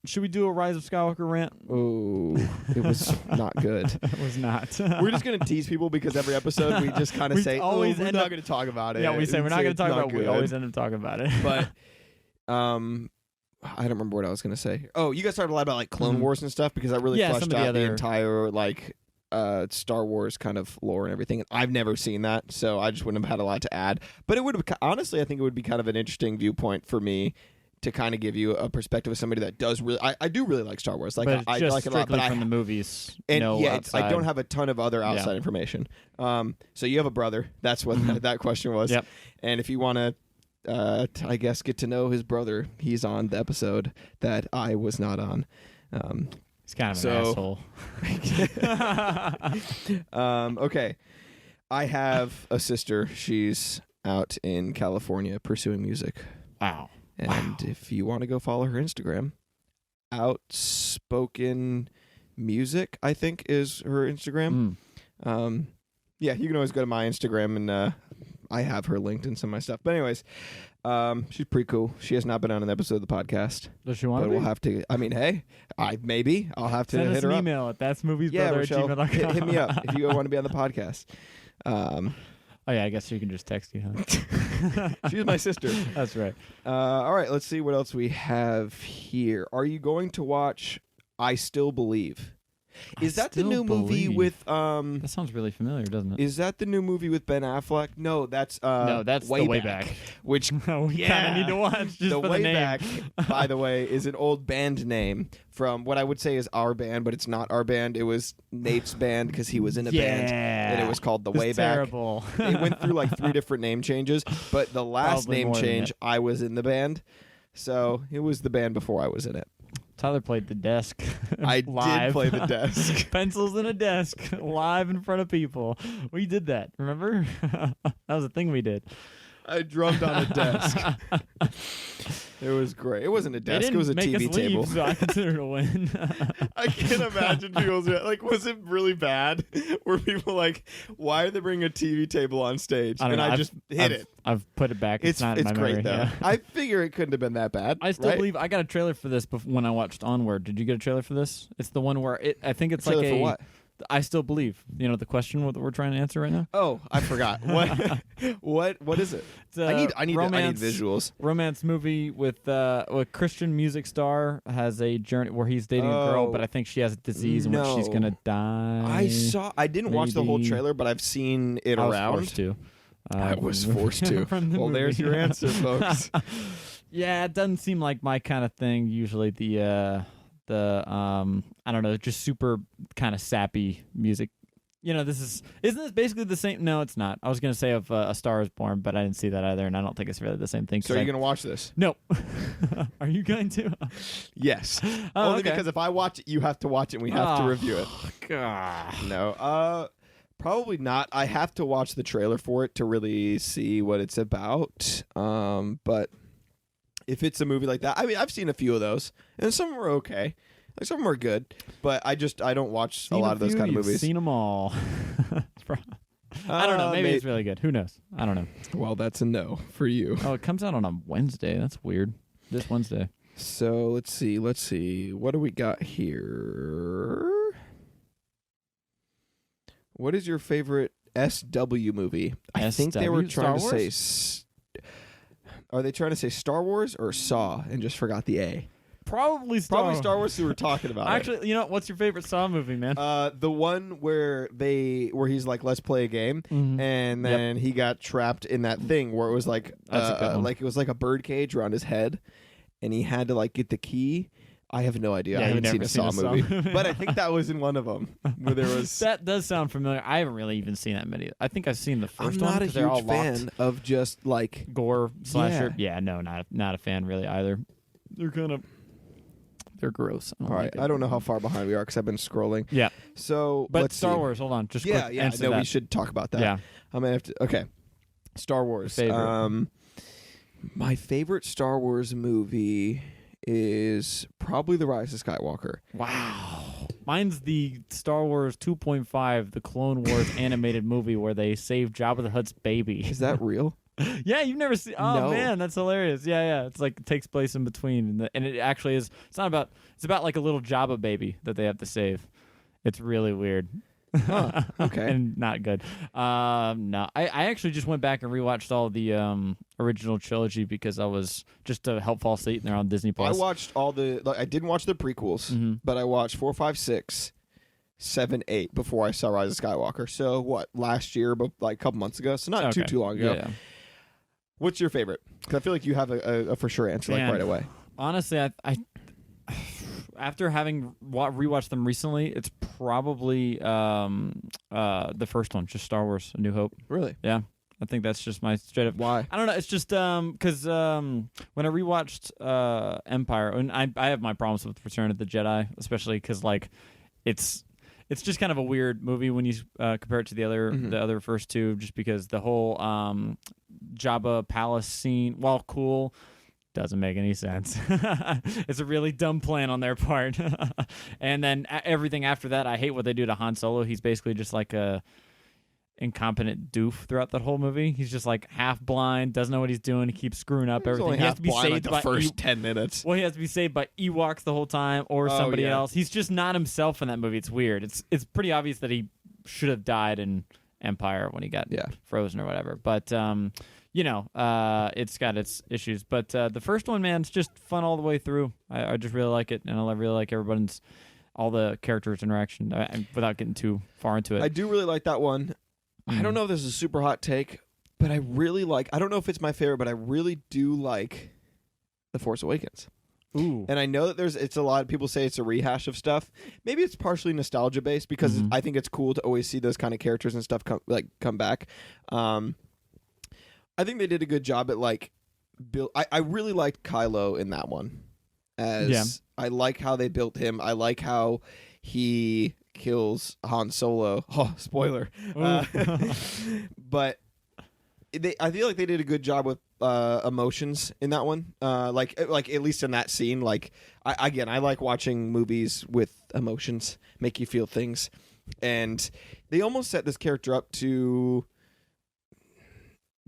Should we do a Rise of Skywalker rant? Oh, it was not good. It was not. We're just gonna tease people because every episode we just kind of We say, always we're end not up- going to talk about it. Yeah, we say we're not going to It's talk about it. We good. always end up talking about it. But I don't remember what I was going to say. Oh, you guys talked a lot about like Clone Wars and stuff because I really Yeah, fleshed some of the out the other- entire like Star Wars kind of lore and everything. I've never seen that, so I just wouldn't have had a lot to add. But it would have honestly, I think it would be kind of an interesting viewpoint for me to kind of give you a perspective of somebody that does really. I do really like Star Wars. Like but I just like it a lot. strictly But from the movies. and no yeah, outside. I don't have a ton of other outside information. So you have a brother. That's what that question was. Yep. And if you want to, I guess, get to know his brother, he's on the episode that I was not on. He's kind of an asshole. Okay. I have a sister. She's out in California pursuing music. Wow. And if you want to go follow her Instagram, Outspoken Music, I think is her Instagram. Yeah, you can always go to my Instagram and I have her linked in some of my stuff. But anyways, she's pretty cool. She has not been on an episode of the podcast. Does she want But to? we'll have to. I mean, hey, I'll have to Send hit us her an up. email at Yeah, Rochelle, that'smoviesbrother@gmail.com. hit me up if you want to be on the podcast. Oh yeah, I guess she can just text you. Huh? She's my sister. That's right. All right, let's see what else we have here. Are you going to watch I Still Believe? Is that the new movie with That sounds really familiar, doesn't it? Is that the new movie with Ben Affleck? No, that's No, that's Way The Way Back. Back. Which we kind of need to watch just the for Way the name. Back, by the way, is an old band name from what I would say is our band, but it's not our band. It was Nate's band because he was in a band, and it was called The It's Way Back. terrible. It went through like 3 different name changes, but the last Probably name more than change, it. I was in the band, so it was the band before I was in it. Tyler played the desk. I live. did play the desk. Pencils in a desk, live in front of people. We did that. Remember? That was a thing we did. I drummed on a desk. It was great. It wasn't a desk. It was a They didn't TV make us leave, table. so I consider it a win. I can't imagine people's like. Was it really bad? Were people like, "Why are they bringing a TV table on stage?" I don't And know. I I've- just hit it. I've put it back. It's not in my great memory. though. Yeah. I figure it couldn't have been that bad. I still right? believe I got a trailer for this when I watched Onward. Did you get a trailer for this? It's the one where I think it's Trailer like for a. what? I still believe. You know the question that we're trying to answer right now. Oh, I forgot. What is it? It's I need visuals. Romance movie with a Christian music star has a journey where he's dating a girl, Oh. but I think she has a disease in which she's No. gonna die. I didn't watch the whole maybe. trailer, but I've seen it I was around. forced to. I was forced to. From the Well, there's movie. your answer, folks. Yeah, it doesn't seem like my kind of thing. Usually the I don't know, just super kind of sappy music. You know, isn't this basically the same? No, it's not. I was gonna say of A Star Is Born, but I didn't see that either, and I don't think it's really the same thing. So are you going to watch this? No. Are you going to? Yes. Oh, Only okay. because if I watch it, you have to watch it and we have to review it. God. No. Probably not. I have to watch the trailer for it to really see what it's about. But if it's a movie like that, I mean, I've seen a few of those, and some were okay. Like some were good, but I don't watch a lot of those kind of movies. Seen them all. I don't know. Maybe it's really good. Who knows? I don't know. Well, that's a no for you. Oh, it comes out on a Wednesday. That's weird. This Wednesday. So let's see. What do we got here? What is your favorite SW movie? I think they were SW? trying Star to say. Are they trying to say Star Wars or Saw and just forgot the A? Probably Probably Star Wars. Who were talking about it. Actually, you know, what's your favorite Saw movie, man? The one where he's like, let's play a game, and then he got trapped in that thing where it was like, That's a good one. like it was like a bird cage around his head, and he had to like get the key. I have no idea. Yeah, I you've haven't seen a never Saw seen a Saw movie, movie. but I think that was in one of them where there was. That does sound familiar. I haven't really even seen that many. I think I've seen the I'm first one not a because they're all huge fan locked. of just like Gore slasher. Yeah. Yeah, no, not a fan really either. They're kind of They're gross. All right, I don't know how far behind we are because I've been scrolling. Yeah. So, but let's Star see. Wars. Hold on, just Yeah, quick yeah. answer No, that. we should talk about that. Yeah. I'm gonna have to. Okay, Star Wars. Favorite. My favorite Star Wars movie is probably The Rise of Skywalker. Wow. Mine's the Star Wars 2.5, the Clone Wars animated movie where they save Jabba the Hutt's baby. Is that real? Yeah, you've never seen. Oh No. man, that's hilarious. Yeah. It's like it takes place in between, and it actually is. It's not about. It's about like a little Jabba baby that they have to save. It's really weird. Huh, okay. And not good. No, I actually just went back and rewatched all the original trilogy because I was just to help fall asleep. And they're on Disney Plus. I watched all the. Like, I didn't watch the prequels, but I watched 4, 5, 6, 7, 8 before I saw Rise of Skywalker. So what? Last year, but like a couple months ago. So not too long ago. Yeah. What's your favorite? Because I feel like you have a for sure answer like right away. Honestly, I after having rewatched them recently, it's probably the first one, just Star Wars: A New Hope. Really? Yeah, I think that's just my straight up. Why? I don't know. It's just because when I rewatched Empire, and I have my problems with Return of the Jedi, especially because like it's just kind of a weird movie when you compare it to the other first two, just because the whole Jabba palace scene, while cool, doesn't make any sense. It's a really dumb plan on their part. And then everything after that, I hate what they do to Han Solo. He's basically just like a incompetent doof throughout that whole movie. He's just like half blind, doesn't know what he's doing. He keeps screwing up everything. He has to be saved like the first 10 minutes. Well, he has to be saved by Ewoks the whole time or somebody else. He's just not himself in that movie. It's weird. It's pretty obvious that he should have died in Empire when he got frozen or whatever. But it's got its issues. But the first one, man, it's just fun all the way through. I just really like it, and I really like everyone's all the characters' interaction. Without getting too far into it, I do really like that one. I don't know if this is a super hot take, but I really like. I don't know if it's my favorite, but I really do like The Force Awakens. Ooh. And I know that it's a lot of people say it's a rehash of stuff. Maybe it's partially nostalgia based because I think it's cool to always see those kind of characters and stuff come back. I think they did a good job at like build. I really liked Kylo in that one. I like how they built him. I like how he kills Han Solo. Oh, spoiler! But I feel like they did a good job with emotions in that one. Like at least in that scene. Like I like watching movies with emotions, make you feel things, and they almost set this character up to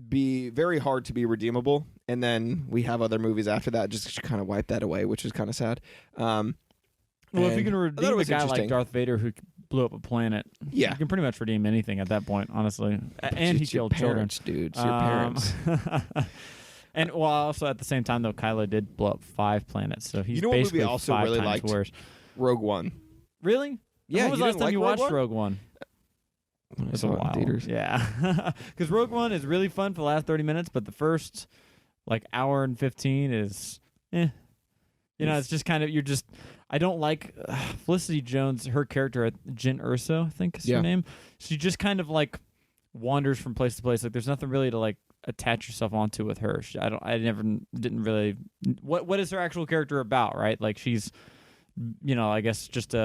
be very hard to be redeemable, and then we have other movies after that just kind of wipe that away, which is kind of sad. Well, if you can redeem a guy like Darth Vader who blew up a planet, you can pretty much redeem anything at that point, honestly. And he killed parents, children. Dude, it's your parents. And well, also at the same time, though, Kylo did blow up 5 planets, so he's basically movie also 5 really times liked? worse. Rogue One. Really? Yeah. When was the last time you watched Rogue One? It's a while. Theaters. Yeah. Because Rogue One is really fun for the last 30 minutes, but the first hour and 15 is it's just kind of I don't like Felicity Jones, her character, Jyn Erso, I think is her name. She just kind of wanders from place to place. Like there's nothing really to attach yourself onto with her. Didn't really. What is her actual character about? Right? Like she's, I guess just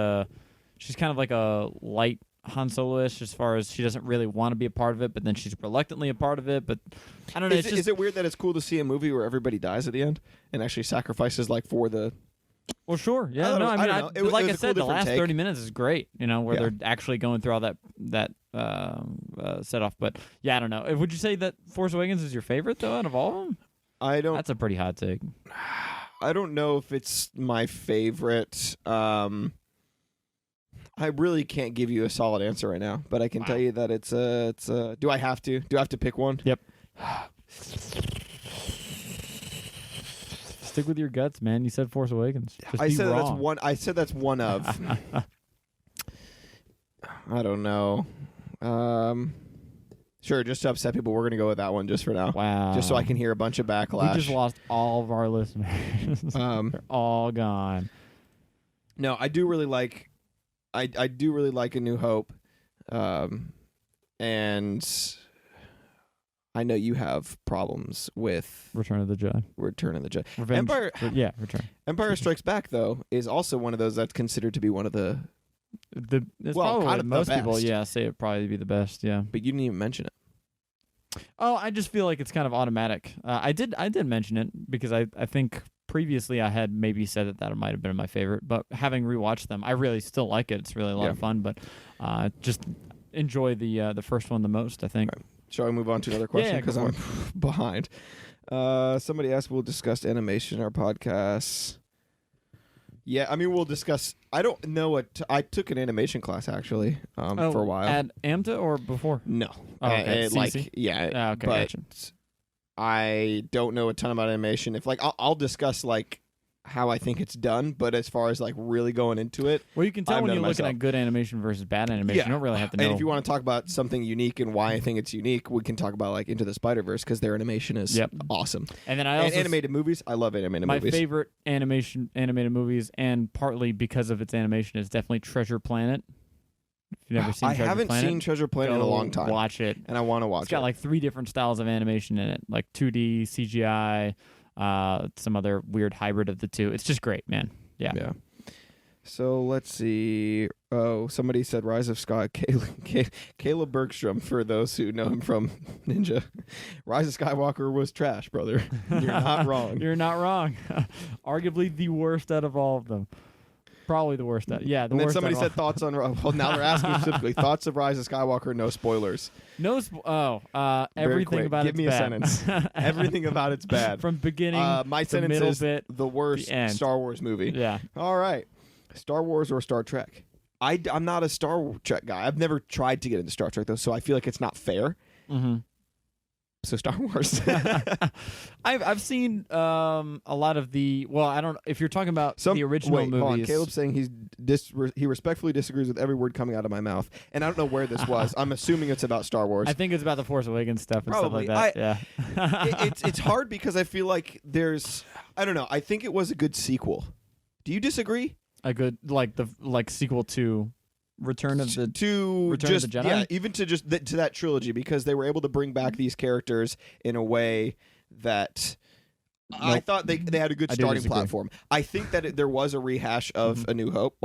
she's kind of like a light Han Solo-ish as far as she doesn't really want to be a part of it, but then she's reluctantly a part of it. But I don't know. Is it weird that it's cool to see a movie where everybody dies at the end and actually sacrifices for the? Well, sure. Yeah. No, I mean, like I said, the last 30 minutes is great. Where they're actually going through all that set off. But yeah, I don't know. Would you say that Force Awakens is your favorite though out of all of them? I don't. That's a pretty hot take. I don't know if it's my favorite. I really can't give you a solid answer right now, but I can tell you that it's do I have to? Do I have to pick one? Yep. Stick with your guts, man. You said Force Awakens. I said that's one. I said that's one of. I don't know. Sure, just to upset people, we're gonna go with that one just for now. Wow. Just so I can hear a bunch of backlash. We just lost all of our listeners. They're all gone. No, I do really like. I do really like A New Hope, and I know you have problems with Return of the Jedi. Return of the Jedi. Revenge. Empire, Return. Empire Strikes Back, though, is also one of those that's considered to be one of the. It's Well, probably kind of the most people, best. say it'd probably be the best. Yeah. But you didn't even mention it. Oh, I just feel like it's kind of automatic. I did mention it because I think previously I had maybe said that might have been my favorite, but having rewatched them, I really still like it. It's really a lot of fun, but just enjoy the first one the most, I think. Right. Shall I move on to another question? Yeah, Because I'm behind. Somebody asked, we'll discuss animation in our podcasts. Yeah, I mean, we'll discuss. I don't know what. I took an animation class, actually, for a while. At AMTA or before? No. Oh, okay. CC? Yeah. Okay, but gotcha. I don't know a ton about animation. If, I'll discuss, how I think it's done, but as far as, really going into it. Well, you can tell I've when done you're it looking myself. at good animation versus bad animation. You don't really have to know. And if you want to talk about something unique and why I think it's unique, we can talk about, Into the Spider-Verse, because their animation is awesome. And then I also animated movies, I love animated movies. My favorite animated movies, and partly because of its animation, is definitely Treasure Planet. If you've never seen I Treasure haven't Planet, seen Treasure Planet in a long time. Watch it. And I want to watch It's got it. 3 different styles of animation in it, 2D, CGI, some other weird hybrid of the two. It's just great, man. Yeah. So let's see. Oh, somebody said Rise of Sky. Caleb Bergstrom, for those who know him from Ninja. Rise of Skywalker was trash, brother. You're not wrong. You're not wrong. Arguably the worst out of all of them. Probably the worst out. Yeah, the and then worst. somebody said thoughts on. Well, now they're asking specifically thoughts of Rise of Skywalker. No spoilers. Everything quick. about Give it's me a bad. sentence. Everything about it's bad. From beginning, my to sentence middle is bit, the worst the end. Star Wars movie. Yeah. All right. Star Wars or Star Trek? I'm not a Star Trek guy. I've never tried to get into Star Trek, though, so I feel like it's not fair. Mm-hmm. So Star Wars. I've seen a lot of the. Well, I don't. If you're talking about the original movies, hold on. Caleb's saying he respectfully disagrees with every word coming out of my mouth, and I don't know where this was. I'm assuming it's about Star Wars. I think it's about the Force Awakens stuff and Probably. stuff like that. It's hard because I feel like I don't know. I think it was a good sequel. Do you disagree? A good sequel to Return of the Jedi? Yeah, even to to that trilogy, because they were able to bring back these characters in a way that I thought they had a good starting platform. I think that there was a rehash of A New Hope,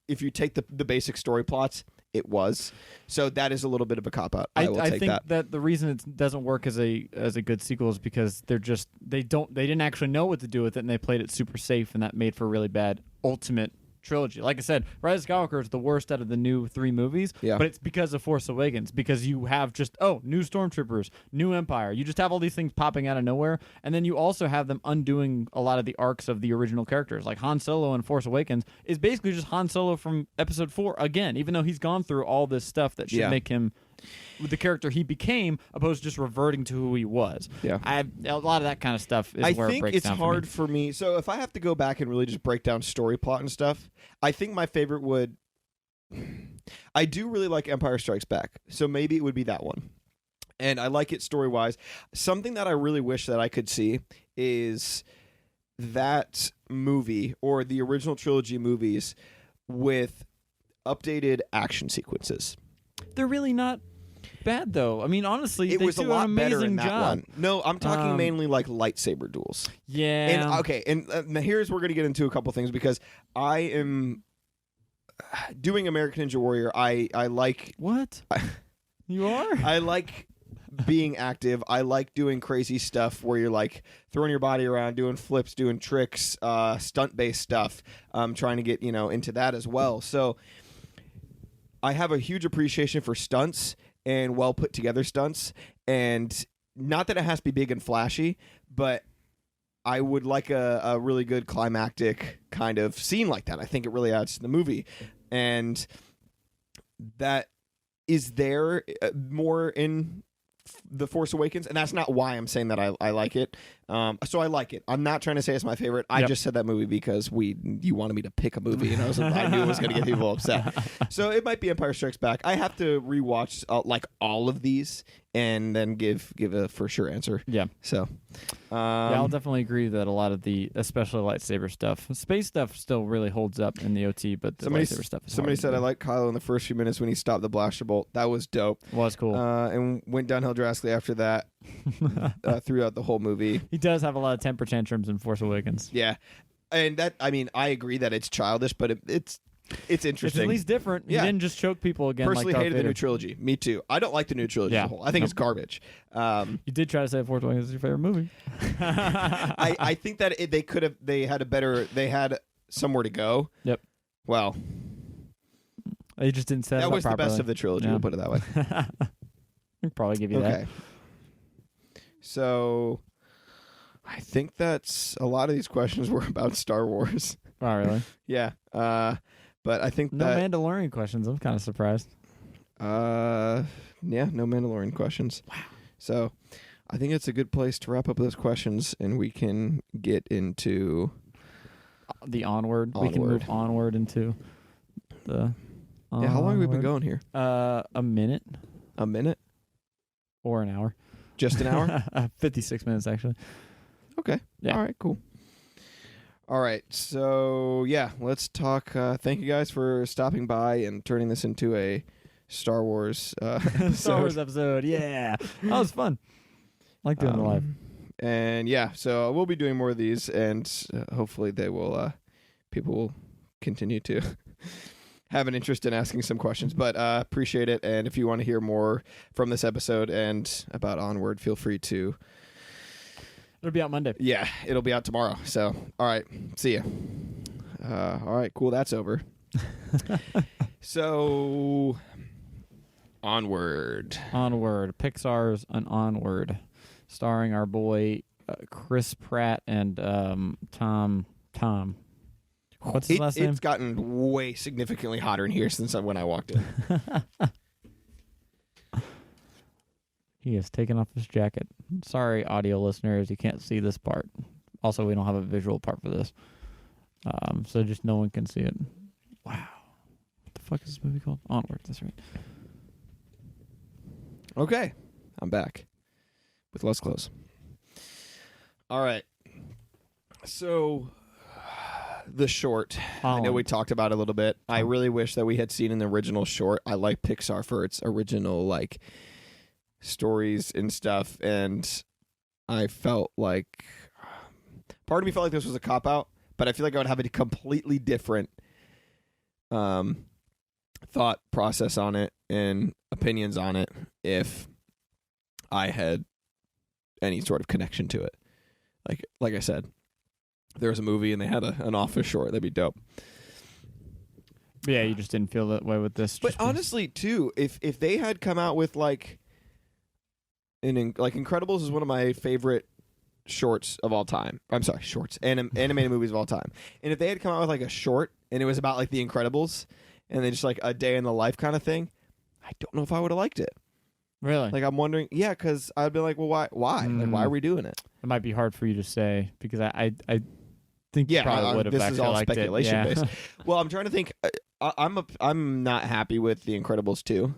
if you take the basic story plots, it was. So that is a little bit of a cop out. I will take think that. that the reason it doesn't work as a good sequel is because they didn't actually know what to do with it, and they played it super safe, and that made for a really bad ultimate trilogy. Like I said, Rise of Skywalker is the worst out of the new 3 movies, but it's because of Force Awakens, because you have just new stormtroopers, new Empire. You just have all these things popping out of nowhere, and then you also have them undoing a lot of the arcs of the original characters. Like Han Solo in Force Awakens is basically just Han Solo from Episode 4 again, even though he's gone through all this stuff that should make him the character he became, opposed to just reverting to who he was. Yeah, a lot of that kind of stuff is where it breaks down. I think it's hard for me. So if I have to go back and really just break down story plot and stuff, I think my favorite would. I do really like Empire Strikes Back, so maybe it would be that one. And I like it story wise. Something that I really wish that I could see is that movie or the original trilogy movies with updated action sequences. They're really not bad, though. I mean, honestly, it was a lot better in that job. one. No, I'm talking mainly lightsaber duels. Yeah. And here's we're gonna get into a couple things, because I am doing American Ninja Warrior. I like what you are. I like being active. I like doing crazy stuff where you're throwing your body around, doing flips, doing tricks, stunt based stuff. Trying to get into that as well. So I have a huge appreciation for stunts and well put together stunts, and not that it has to be big and flashy, but I would like a really good climactic kind of scene like that. I think it really adds to the movie, and that is there more in The Force Awakens, and that's not why I'm saying that I like it. So I like it. I'm not trying to say it's my favorite. I just said that movie because you wanted me to pick a movie, and I knew it was going to get people upset. So it might be Empire Strikes Back. I have to rewatch like all of these and then give a for sure answer. Yeah. So I'll definitely agree that a lot of the especially lightsaber stuff, space stuff, still really holds up in the OT, but the lightsaber stuff. Somebody said I like Kylo in the first few minutes when he stopped the blaster bolt. That was dope. Was cool. And went downhill drastically after that. Throughout the whole movie, he does have a lot of temper tantrums in Force Awakens. Yeah, and that I agree that it's childish, but it's interesting. It's at least different. Yeah. He didn't just choke people again. Personally, like hated the new trilogy. Me too. I don't like the new trilogy as a whole. I think it's garbage. You did try to say Force Awakens is your favorite movie. I think that they had somewhere to go. Yep. Well, they just didn't set it up was properly. The best of the trilogy. We'll put it that way. I'll probably give you that. So, I think that's a lot of these questions were about Star Wars. Oh, really? Yeah. But I think no Mandalorian questions. I'm kind of surprised. Yeah, no Mandalorian questions. Wow. So, I think it's a good place to wrap up those questions, and we can get into the Onward. We can move onward into the. Yeah. How long have we been going here? A minute. A minute. Or an hour. Just an hour? 56 minutes, actually. Okay. Yeah. All right, cool. All right. So, yeah, let's talk. Thank you guys for stopping by and turning this into a Star Wars episode. Star Wars episode, yeah. That was fun. I like doing it live. And, yeah, so we'll be doing more of these, and hopefully they will, people will continue to have an interest in asking some questions, but appreciate it. And if you want to hear more from this episode and about Onward, feel free to. It'll be out Monday. Yeah, it'll be out tomorrow. So, all right, see ya. All right, cool. That's over. So, Onward. Pixar's an Onward, starring our boy Chris Pratt and Tom. What's his last name? It's gotten way significantly hotter in here since when I walked in. He has taken off his jacket. Sorry, audio listeners, you can't see this part. Also, we don't have a visual part for this. So just no one can see it. Wow. What the fuck is this movie called? Onward, that's right. Okay. I'm back with less clothes. All right. So, the short. I know we talked about it a little bit. I really wish that we had seen an original short. I like Pixar for its original, like, stories and stuff, and I felt like part of me felt like this was a cop-out, but I feel like I would have a completely different thought process on it and opinions on it if I had any sort of connection to it. Like I said, if there was a movie and they had an office short, that'd be dope. Yeah, you just didn't feel that way with this. But honestly, too, if they had come out with like Incredibles is one of my favorite shorts of all time. I'm sorry, shorts. Animated movies of all time. And if they had come out with like a short and it was about like the Incredibles and then just like a day in the life kind of thing, I don't know if I would have liked it. Really? Like I'm wondering, yeah, because I'd be like, well, why? Like, why are we doing it? It might be hard for you to say because I think you probably would have this actually is all liked speculation it. Yeah. based. Well, I'm trying to think. I'm not happy with the Incredibles 2.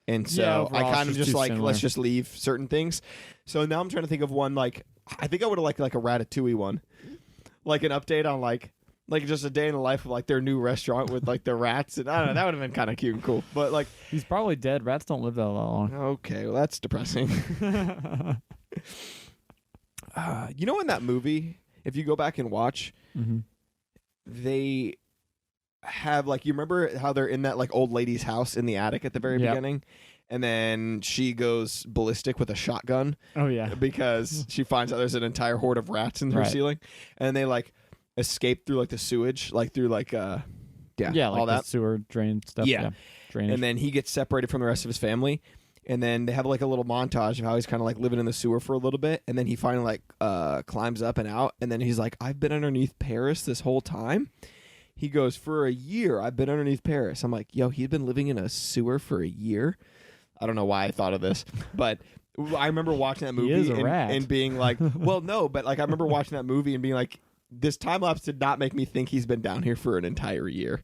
And so I kind of just like, let's just leave certain things. So now I'm trying to think of one, like, I think I would have liked like a Ratatouille one. Like an update on like just a day in the life of like their new restaurant with like the rats. And I don't know, that would have been kind of cute and cool. But like. He's probably dead. Rats don't live that long. Okay, well, that's depressing. You know, in that movie, if you go back and watch, they have like, you remember how they're in that like old lady's house in the attic at the very beginning, and then she goes ballistic with a shotgun. Oh yeah, because she finds out there's an entire horde of rats in her ceiling, and they like escape through like the sewage, like through like like all that sewer drain stuff. Yeah, drainage. And then he gets separated from the rest of his family. And then they have like a little montage of how he's kind of like living in the sewer for a little bit. And then he finally like climbs up and out. And then he's like, I've been underneath Paris this whole time. He goes, for a year, I've been underneath Paris. I'm like, yo, he'd been living in a sewer for a year. I don't know why I thought of this. But I remember watching that movie is a rat. and being like, well, no, but like I remember watching that movie and being like, this time lapse did not make me think he's been down here for an entire year.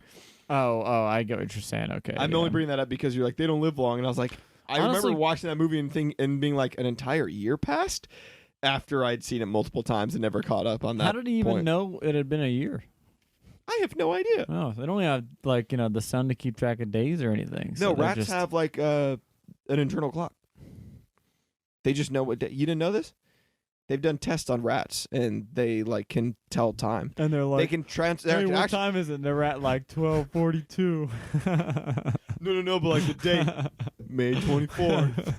Oh, I get what you're saying. Okay, I'm only bringing that up because you're like, they don't live long, and I was like, Honestly, remember watching that movie and being like, an entire year passed after I'd seen it multiple times and never caught up on that. How did he even know it had been a year? I have no idea. Oh, they don't have like the sun to keep track of days or anything. So no, rats have like an internal clock. They just know what day. You didn't know this? They've done tests on rats, and they like can tell time. And they're like, they can hey, what time is it? And they're at like 12:42. No, but like the date, May 24th.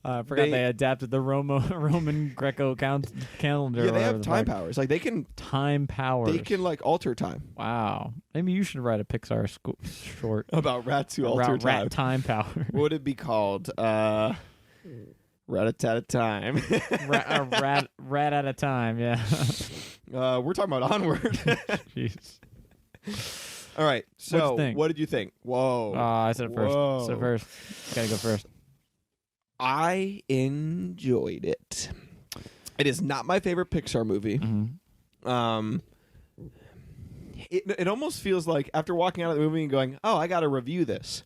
I forgot they adapted the Roman Greco calendar. Yeah, they have time powers. Like they can time powers. They can like alter time. Wow. Maybe you should write a Pixar short about rats who alter time. Rat time power. What would it be called? Rat-a-tat-a-time. rat at a time, yeah. We're talking about Onward. Jeez. All right, so what did you think? Whoa. I said it first. Whoa. So first. Gotta go first. I enjoyed it. It is not my favorite Pixar movie. Mm-hmm. It almost feels like after walking out of the movie and going, oh, I got to review this.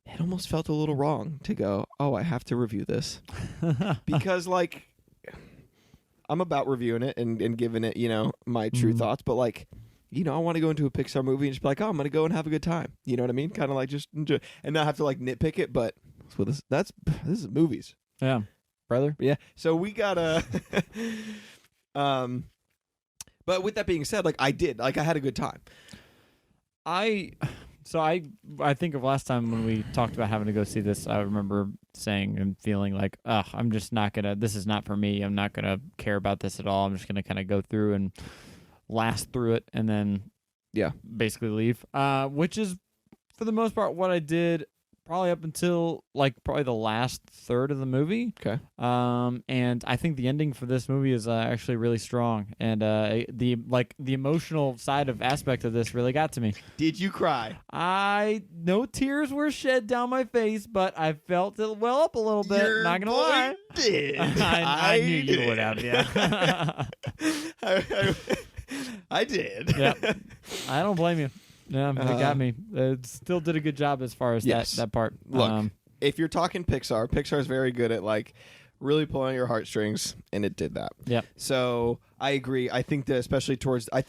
It almost felt a little wrong to go, oh, I have to review this. Because, like, I'm about reviewing it and giving it, my true thoughts. But, like, I want to go into a Pixar movie and just be like, oh, I'm going to go and have a good time. You know what I mean? Kind of like just enjoy and not have to, like, nitpick it. But this is movies. Yeah. Brother? Yeah. So we got to... But with that being said, like, I had a good time. I think of last time when we talked about having to go see this, I remember saying and feeling like, I'm just not this is not for me. I'm not going to care about this at all. I'm just going to kind of go through and last through it and then basically leave, which is for the most part what I did probably up until probably the last third of the movie. Okay. And I think the ending for this movie is actually really strong, and the emotional side of aspect of this really got to me. Did you cry? No tears were shed down my face, but I felt it well up a little bit. Your not gonna boy lie. Did. I knew you would have. Yeah. I did. Yep. I don't blame you. Yeah, it got me. It still did a good job as far as that part. Look, if you're talking Pixar is very good at really pulling your heartstrings, and it did that. Yeah. So I agree. I think that especially towards last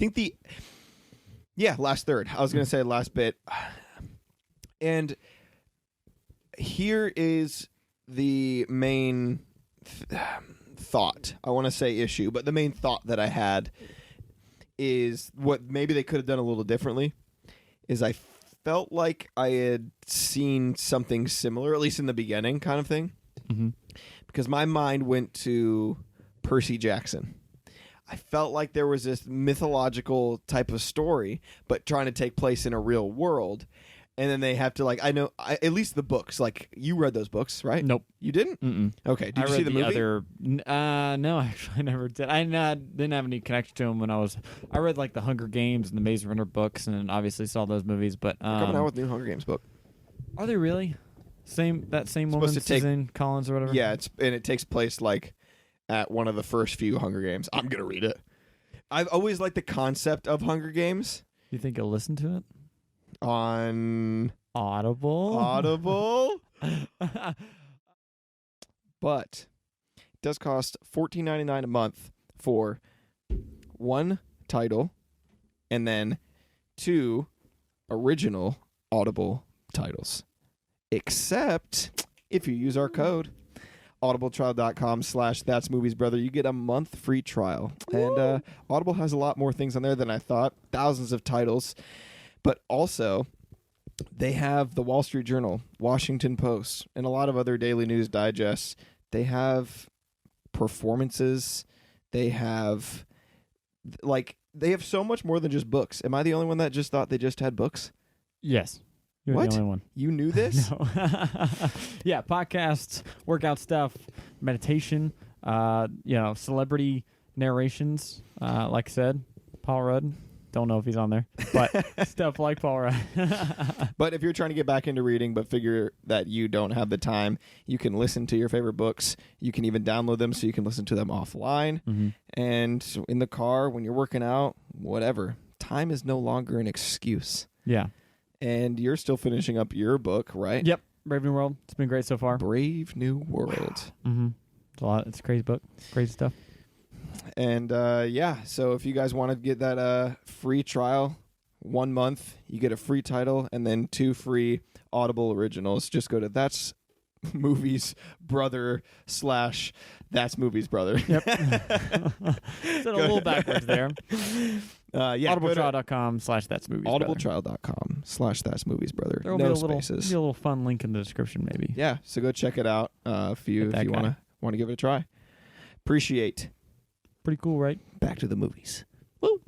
third. I was gonna say last bit, and here is the main thought. I want to say issue, but the main thought that I had is what maybe they could have done a little differently. Is I felt like I had seen something similar, at least in the beginning kind of thing. Mm-hmm. Because my mind went to Percy Jackson. I felt like there was this mythological type of story, but trying to take place in a real world. And then they have to at least the books, you read those books, right? Nope. You didn't? Mm-mm. Okay. Did you see the movie? No, actually I never did. I didn't have any connection to them when I read the Hunger Games and the Maze Runner books and obviously saw those movies, but They're coming out with a new Hunger Games book. Are they really? That same woman, Suzanne Collins or whatever? Yeah, it takes place at one of the first few Hunger Games. I'm going to read it. I've always liked the concept of Hunger Games. You think you'll listen to it? On Audible. But it does cost $14.99 a month for one title and then 2 original Audible titles. Except if you use our code audibletrial.com/thatsmoviesbrother, you get a month free trial. Woo! And Audible has a lot more things on there than I thought. Thousands of titles. But also, they have the Wall Street Journal, Washington Post, and a lot of other daily news digests. They have performances. They have so much more than just books. Am I the only one that just thought they just had books? Yes. You're what? The only one. You knew this? No. Yeah, podcasts, workout stuff, meditation, celebrity narrations. Like I said, Paul Rudd. Don't know if he's on there, but stuff like Paul Rudd. But if you're trying to get back into reading but figure that you don't have the time, you can listen to your favorite books. You can even download them so you can listen to them offline. Mm-hmm. And in the car, when you're working out, whatever. Time is no longer an excuse. Yeah. And you're still finishing up your book, right? Yep. Brave New World. It's been great so far. Brave New World. Wow. Mm-hmm. It's a lot. It's a crazy book. Crazy stuff. And so if you guys want to get that free trial, 1 month, you get a free title and then 2 free Audible originals. Just go to That's Movies Brother / That's Movies Brother. Yep. Said a little backwards there. Audibletrial.com / That's Movies Brother. Audibletrial.com / That's Movies Brother. There'll No be spaces. Be a little fun link in the description, maybe. Yeah, so go check it out if you want to give it a try. Appreciate. Pretty cool, right? Back to the movies. Woo.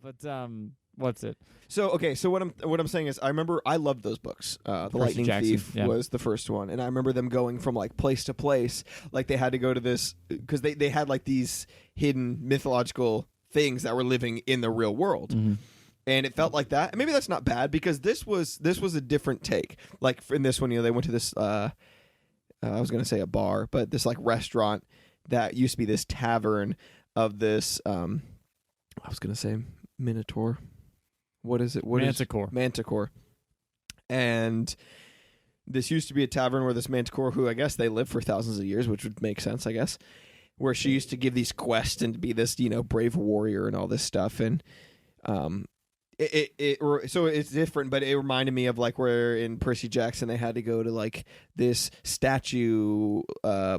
But what's it? So what I'm saying is, I remember I loved those books. The Percy Lightning Jackson, Thief yeah. was the first one, and I remember them going from like place to place. Like they had to go to this because they had like these hidden mythological things that were living in the real world. Mm-hmm. And it felt like that. And maybe that's not bad because this was a different take. Like in this one, they went to this I was going to say a bar, but this like restaurant that used to be this tavern of this I was going to say Minotaur. What is it? Manticore. And this used to be a tavern where this Manticore, who I guess they lived for thousands of years, which would make sense, I guess, where she used to give these quests and be this, brave warrior and all this stuff. And so it's different, but it reminded me of like where in Percy Jackson they had to go to like this statue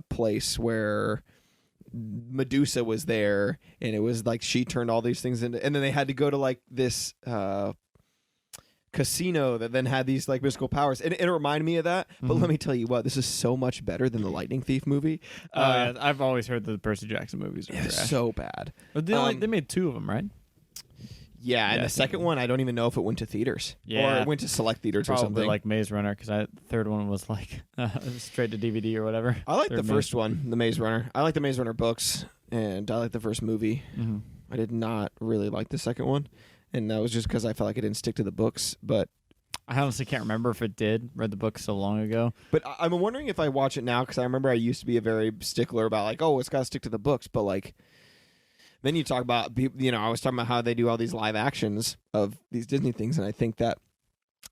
place where Medusa was there, and it was like she turned all these things into, and then they had to go to like this casino that then had these like mystical powers, and it reminded me of that. But let me tell you what, this is so much better than the Lightning Thief movie. Yeah, I've always heard that the Percy Jackson movies are trash. So bad. But they made 2 of them, right? Yeah, and the second one, I don't even know if it went to theaters. Yeah. Or it went to select theaters Probably or something. like Maze Runner, because the third one was like straight to DVD or whatever. I like the first one, the Maze Runner. I like the Maze Runner books, and I like the first movie. Mm-hmm. I did not really like the second one, and that was just because I felt like it didn't stick to the books. But I honestly can't remember if it did. Read the book so long ago. But I'm wondering if I watch it now, because I remember I used to be a very stickler about like, oh, it's got to stick to the books, but like. Then you talk about, I was talking about how they do all these live actions of these Disney things, and I think that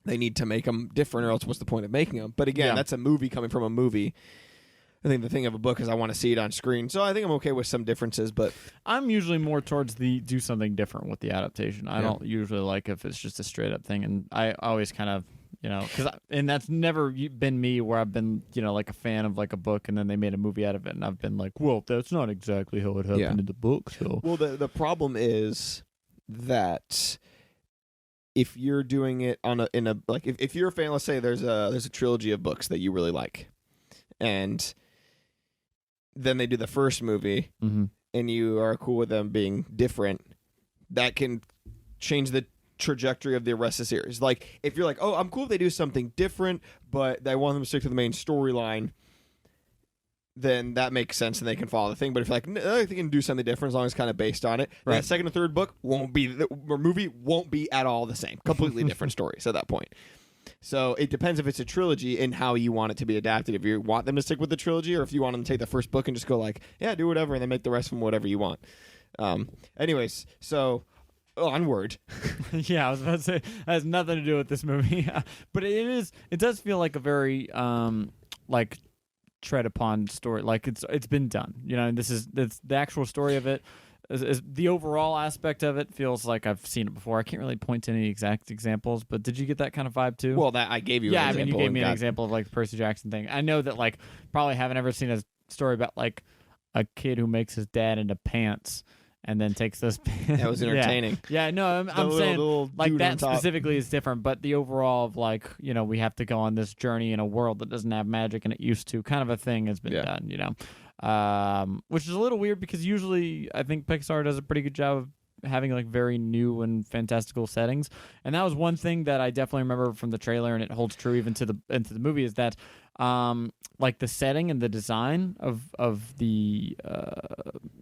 they need to make them different, or else what's the point of making them? But again, that's a movie coming from a movie. I think the thing of a book is I want to see it on screen, so I think I'm okay with some differences. But I'm usually more towards the do something different with the adaptation. I don't usually like if it's just a straight up thing, and I always kind of. And that's never been me where I've been, like a fan of like a book and then they made a movie out of it and I've been like, well, that's not exactly how it happened in the book. So, well, the problem is that if you're doing it if you're a fan, let's say there's a trilogy of books that you really like, and then they do the first movie, and you are cool with them being different, that can change the trajectory of the rest of the series. Like if you're like, oh, I'm cool if they do something different, but I want them to stick to the main storyline, then that makes sense and they can follow the thing. But if you're like, no, they can do something different as long as it's kind of based on it, right. The second and third book movie won't be at all the same. Completely different stories at that point. So it depends if it's a trilogy and how you want it to be adapted. If you want them to stick with the trilogy, or if you want them to take the first book and just go like, yeah, do whatever, and then make the rest of them whatever you want. Anyways, so Onward. Yeah, I was about to say, it has nothing to do with this movie. But it does feel like a very like tread upon story. Like it's been done. It's the actual story of it. Is the overall aspect of it feels like I've seen it before. I can't really point to any exact examples, but did you get that kind of vibe too? Well, that I gave you. Yeah, an example you gave me an example of like the Percy Jackson thing. I know that like probably haven't ever seen a story about like a kid who makes his dad into pants and then takes those pants. That was entertaining. Yeah, no, I'm saying like that specifically is different, but the overall of like, we have to go on this journey in a world that doesn't have magic and it used to kind of a thing has been done, which is a little weird because usually I think Pixar does a pretty good job of having like very new and fantastical settings. And that was one thing that I definitely remember from the trailer, and it holds true even into the movie, is that like the setting and the design of the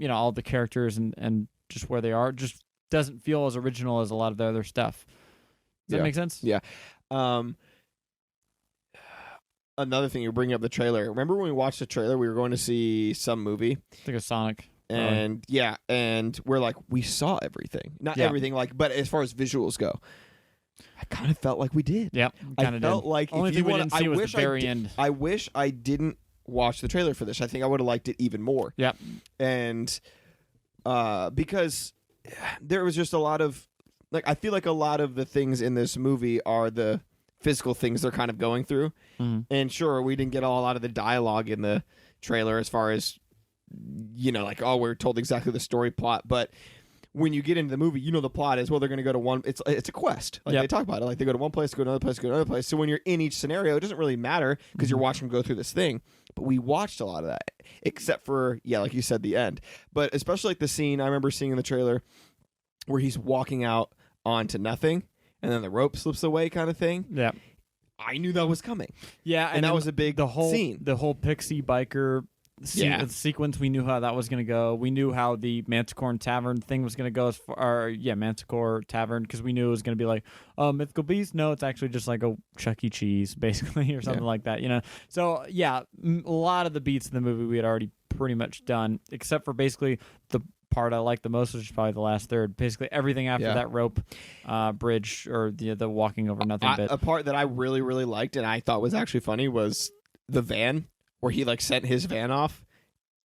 all the characters and just where they are. Just doesn't feel as original as a lot of the other stuff. Does that make sense? Yeah. Another thing, you're bringing up the trailer. Remember when we watched the trailer, we were going to see some movie? I think of Sonic. And and we're like, we saw everything. Not everything, but as far as visuals go, I kind of felt like we did. Yep, kind of felt like only thing we didn't see was the very end. I wish I didn't watch the trailer for this. I think I would have liked it even more. Yep. And because there was just a lot of I feel like a lot of the things in this movie are the physical things they're kind of going through. Mm-hmm. And sure, we didn't get a lot of the dialogue in the trailer as far as we're told exactly the story plot, but when you get into the movie, the plot is, well, they're going to go to one, it's a quest. They talk about it. They go to one place, go to another place, go to another place. So when you're in each scenario, it doesn't really matter because you're watching them go through this thing. But we watched a lot of that, except for, like you said, the end. But especially the scene I remember seeing in the trailer where he's walking out onto nothing and then the rope slips away kind of thing. Yeah. I knew that was coming. Yeah. And that was a big scene. The whole pixie biker sequence, we knew how that was going to go. We knew how the Manticore Tavern thing was going to go Manticore Tavern, because we knew it was going to be like, Mythical Beast? No, it's actually just like a Chuck E. Cheese, basically, or something like that, So, a lot of the beats in the movie we had already pretty much done, except for basically the part I liked the most, which is probably the last third. Basically, everything after that rope bridge or the walking over nothing bit. A part that I really, really liked and I thought was actually funny was the van, where he sent his van off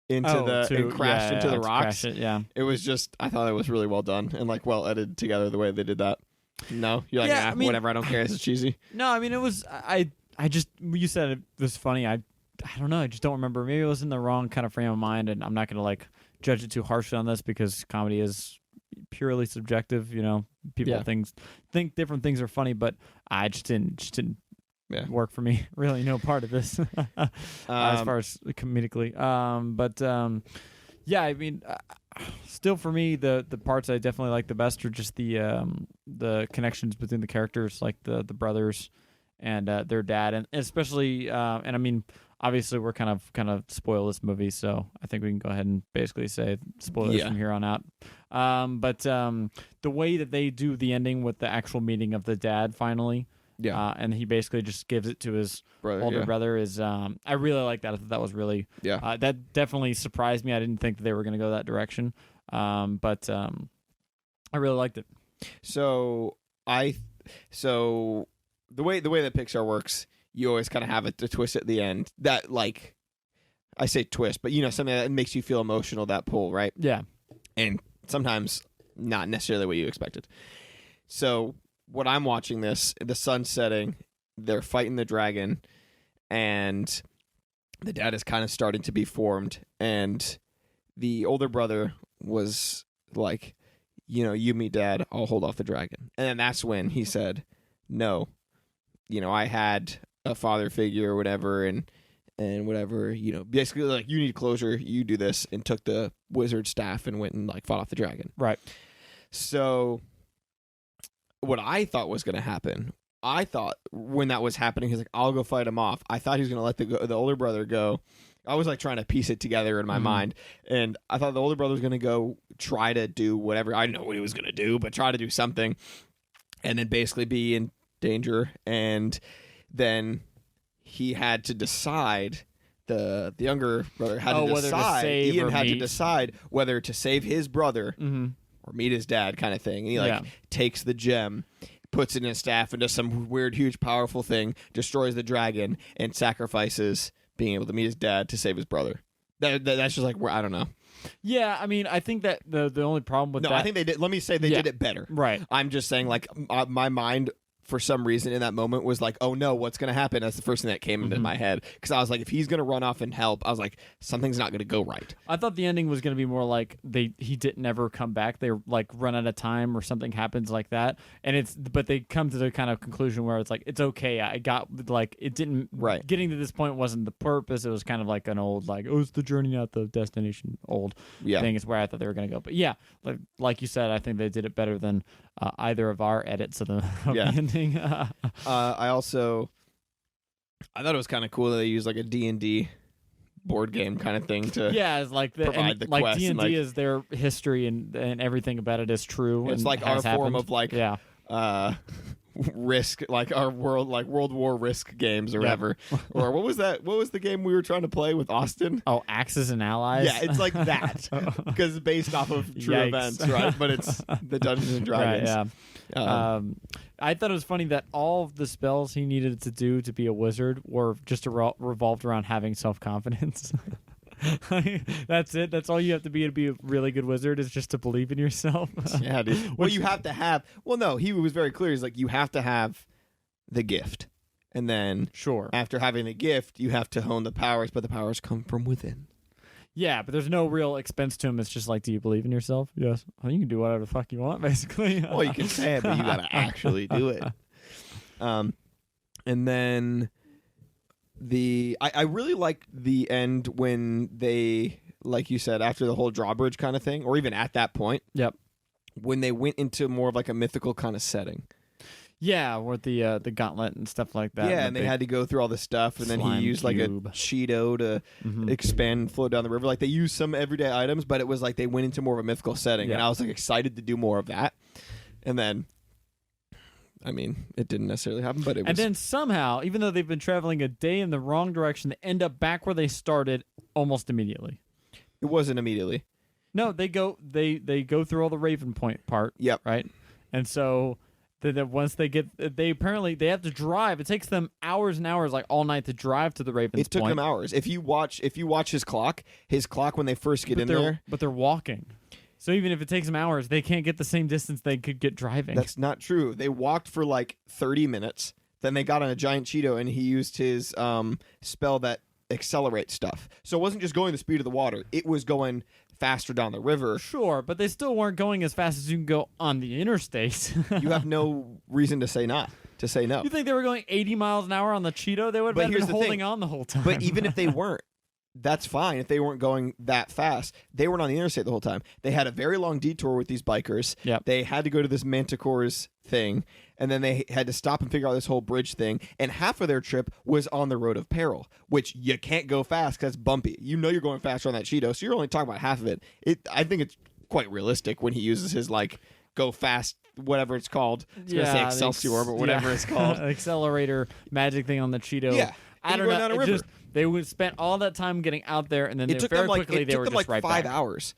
and crashed into the rocks. It was just, I thought it was really well done and well edited together the way they did that. No, you're like, whatever. I don't care. It's cheesy. No, I mean it was. I just, you said it was funny. I don't know. I just don't remember. Maybe it was in the wrong kind of frame of mind, and I'm not gonna judge it too harshly on this because comedy is purely subjective. People think different things are funny, but I just didn't. Work for me. Really, no part of this as far as comedically. I mean, still for me, the parts I definitely like the best are just the connections between the characters, like the brothers and their dad, and especially and I mean, obviously we're kind of spoil this movie, so I think we can go ahead and basically say spoilers from here on out. But the way that they do the ending with the actual meeting of the dad finally. And he basically just gives it to his older brother is I really like that. I thought that was really that definitely surprised me. I didn't think that they were going to go that direction. But I really liked it. So the way that Pixar works, you always kind of have a twist at the end that I say twist, but something that makes you feel emotional, that pull, right? Yeah. And sometimes not necessarily what you expected. So when I'm watching this, the sun's setting, they're fighting the dragon, and the dad is kind of starting to be formed, and the older brother was like, you meet dad, I'll hold off the dragon. And then that's when he said, no, I had a father figure or whatever, and whatever, basically you need closure, you do this, and took the wizard staff and went and fought off the dragon. Right. So what I thought was going to happen, I thought when that was happening, he's like, I'll go fight him off. I thought he was going to let the older brother go. I was trying to piece it together in my mind. And I thought the older brother was going to go try to do whatever. I didn't know what he was going to do, but try to do something. And then basically be in danger. And then he had to decide, the younger brother had to decide. Ian had to decide whether to save his brother or meet his dad, kind of thing. And he takes the gem, puts it in his staff, and does some weird, huge, powerful thing, destroys the dragon, and sacrifices being able to meet his dad to save his brother. That's just I don't know. Yeah, I mean, I think that the only problem with that... No, I think they did. Let me say they did it better. Right. I'm just saying, my mind, for some reason in that moment, was oh no, what's going to happen? That's the first thing that came into my head, because I was like, if he's going to run off and help, I was like, something's not going to go right. I thought the ending was going to be more he didn't ever come back. They run out of time or something happens like that, and but they come to the kind of conclusion where it's it's okay. I got it didn't Getting to this point wasn't the purpose. It was kind of an old it's the journey, not the destination. Old thing is where I thought they were going to go. But yeah, like you said, I think they did it better than either of our edits of the ending. I thought it was kind of cool that they used a D&D board game kind of thing to it's like provide the like quest. D&D is their history and everything about it is true. It's and like our has form happened. of like Risk, like our World War Risk games or whatever. Or what was the game we were trying to play with Austin? Oh, Axis and Allies. Yeah, it's like that because it's based off of true events, right? But it's the Dungeons and Dragons. Right, yeah. I thought it was funny that all of the spells he needed to do to be a wizard were just revolved around having self-confidence. That's it. That's all you have to be a really good wizard is just to believe in yourself. Yeah, dude. Well, you have to have. Well, no, he was very clear. He's like, you have to have the gift, and then after having the gift, you have to hone the powers. But the powers come from within. Yeah, but there's no real expense to him. It's just like, do you believe in yourself? Yes. Well, you can do whatever the fuck you want, basically. Well, you can say it, but you gotta actually do it. And then. I really liked the end when they, like you said, after the whole drawbridge kind of thing, or even at that point. Yep. When they went into more of like a mythical kind of setting. Yeah, with the gauntlet and stuff like that. Yeah, and they had to go through all this stuff, and then he used like a Cheeto to expand and float down the river. Like they used some everyday items, but it was like they went into more of a mythical setting, and I was like excited to do more of that. And then. I mean, it didn't necessarily happen, but it was... And then somehow, even though they've been traveling a day in the wrong direction, they end up back where they started almost immediately. It wasn't immediately. No, they go through all the Raven Point part. Yep. Right? And so then once they get... They apparently... They have to drive. It takes them hours and hours, like all night, to drive to the Raven's Point. It took them hours. If you watch his clock when they first get in there... But they're walking. So even if it takes them hours, they can't get the same distance they could get driving. That's not true. They walked for like 30 minutes. Then they got on a giant Cheeto, and he used his spell that accelerates stuff. So it wasn't just going the speed of the water. It was going faster down the river. Sure, but they still weren't going as fast as you can go on the interstate. You have no reason to say no. You think they were going 80 miles an hour on the Cheeto? They would have been holding on the whole time. But even if they weren't, that's fine if they weren't going that fast. They weren't on the interstate the whole time. They had a very long detour with these bikers. Yep. They had to go to this Manticore's thing, and then they had to stop and figure out this whole bridge thing. And half of their trip was on the road of peril, which you can't go fast because it's bumpy. You know you're going faster on that Cheeto, so you're only talking about half of it. I think it's quite realistic when he uses his, like, go fast, whatever it's called. It's going to say Excelsior, but whatever it's called. Accelerator magic thing on the Cheeto. Yeah. I don't know. They would spent all that time getting out there, and then it took very them like, quickly they were just right back. 5 hours.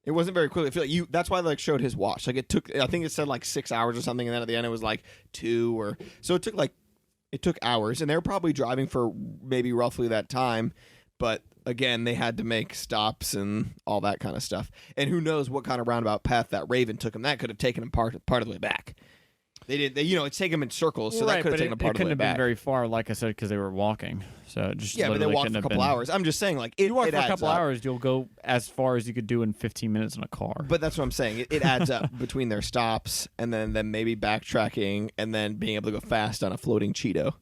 It wasn't very quickly. I feel like that's why they like showed his watch. Like it took, I think it said like 6 hours or something, and then at the end it was like 2 or so. It took hours, and they were probably driving for maybe roughly that time. But again, they had to make stops and all that kind of stuff. And who knows what kind of roundabout path that Raven took them. That could have taken them part of the way back. It's taken them in circles, so that could have taken them part of the way back. It couldn't have been very far, like I said, because they were walking. So just but they walked for a couple hours. I'm just saying, like, you walk for a couple hours, you'll go as far as you could do in 15 minutes in a car. But that's what I'm saying. It adds up between their stops and then maybe backtracking and then being able to go fast on a floating Cheeto.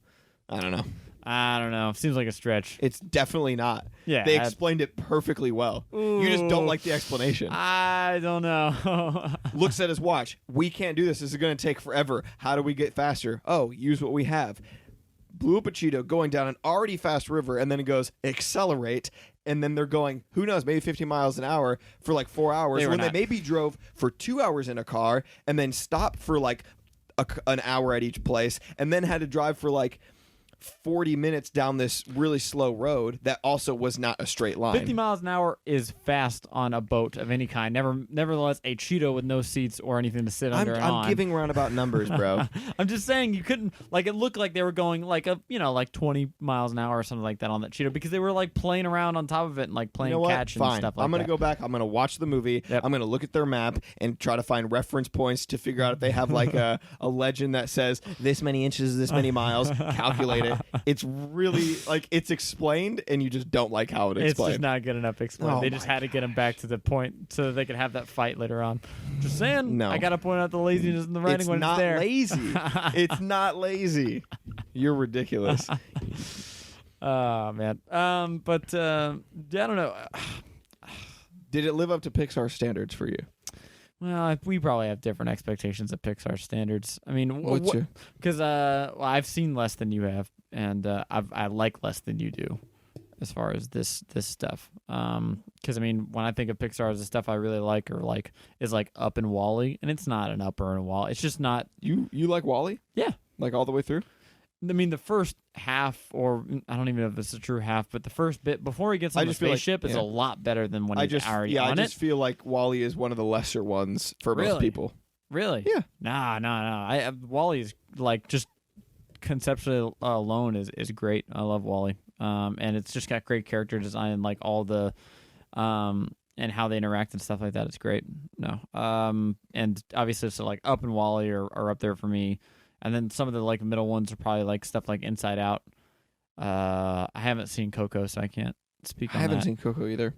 I don't know. Seems like a stretch. It's definitely not. Yeah, they explained it perfectly well. Ooh, you just don't like the explanation. I don't know. Looks at his watch. We can't do this. This is going to take forever. How do we get faster? Oh, use what we have. Blew up a Cheeto going down an already fast river, and then it goes accelerate, and then they're going, who knows, maybe 50 miles an hour for like 4 hours. They maybe drove for 2 hours in a car and then stopped for like an hour at each place, and then had to drive for like 40 minutes down this really slow road that also was not a straight line. 50 miles an hour is fast on a boat of any kind. Nevertheless, a Cheeto with no seats or anything to sit under and on. I'm giving roundabout numbers, bro. I'm just saying you couldn't, like, it looked like they were going like 20 miles an hour or something like that on that Cheeto because they were like playing around on top of it and like playing catch and stuff like that. I'm going to go back. I'm going to watch the movie. Yep. I'm going to look at their map and try to find reference points to figure out if they have like a legend that says this many inches, this many miles, calculate it. It's really like it's explained and you just don't like how it's explained. It's just not good enough explained. They just had to get him back to the point so that they could have that fight later on. Just saying. No. I got to point out the laziness in the writing when it's there. It's not lazy. You're ridiculous. Oh, man. I don't know. Did it live up to Pixar standards for you? Well, we probably have different expectations of Pixar standards. I mean, because I've seen less than you have, and I like less than you do. as far as this stuff. Because I mean, when I think of Pixar, the stuff I really like is like Up and Wall-E, and it's not an Up or a Wall. It's just not. You like Wall-E? Yeah, like all the way through. I mean, the first half, or I don't even know if this is a true half, but the first bit before he gets on the spaceship is a lot better than when he's already on it. I just feel like Wall-E is one of the lesser ones for most people. Really? Yeah. Nah. Wall-E's like just conceptually alone is great. I love Wall-E. And it's just got great character design and like all the and how they interact and stuff like that. It's great. No. And obviously so like Up and Wall-E are up there for me. And then some of the like middle ones are probably like stuff like Inside Out. I haven't seen Coco, so I can't speak on that. I haven't seen Coco either.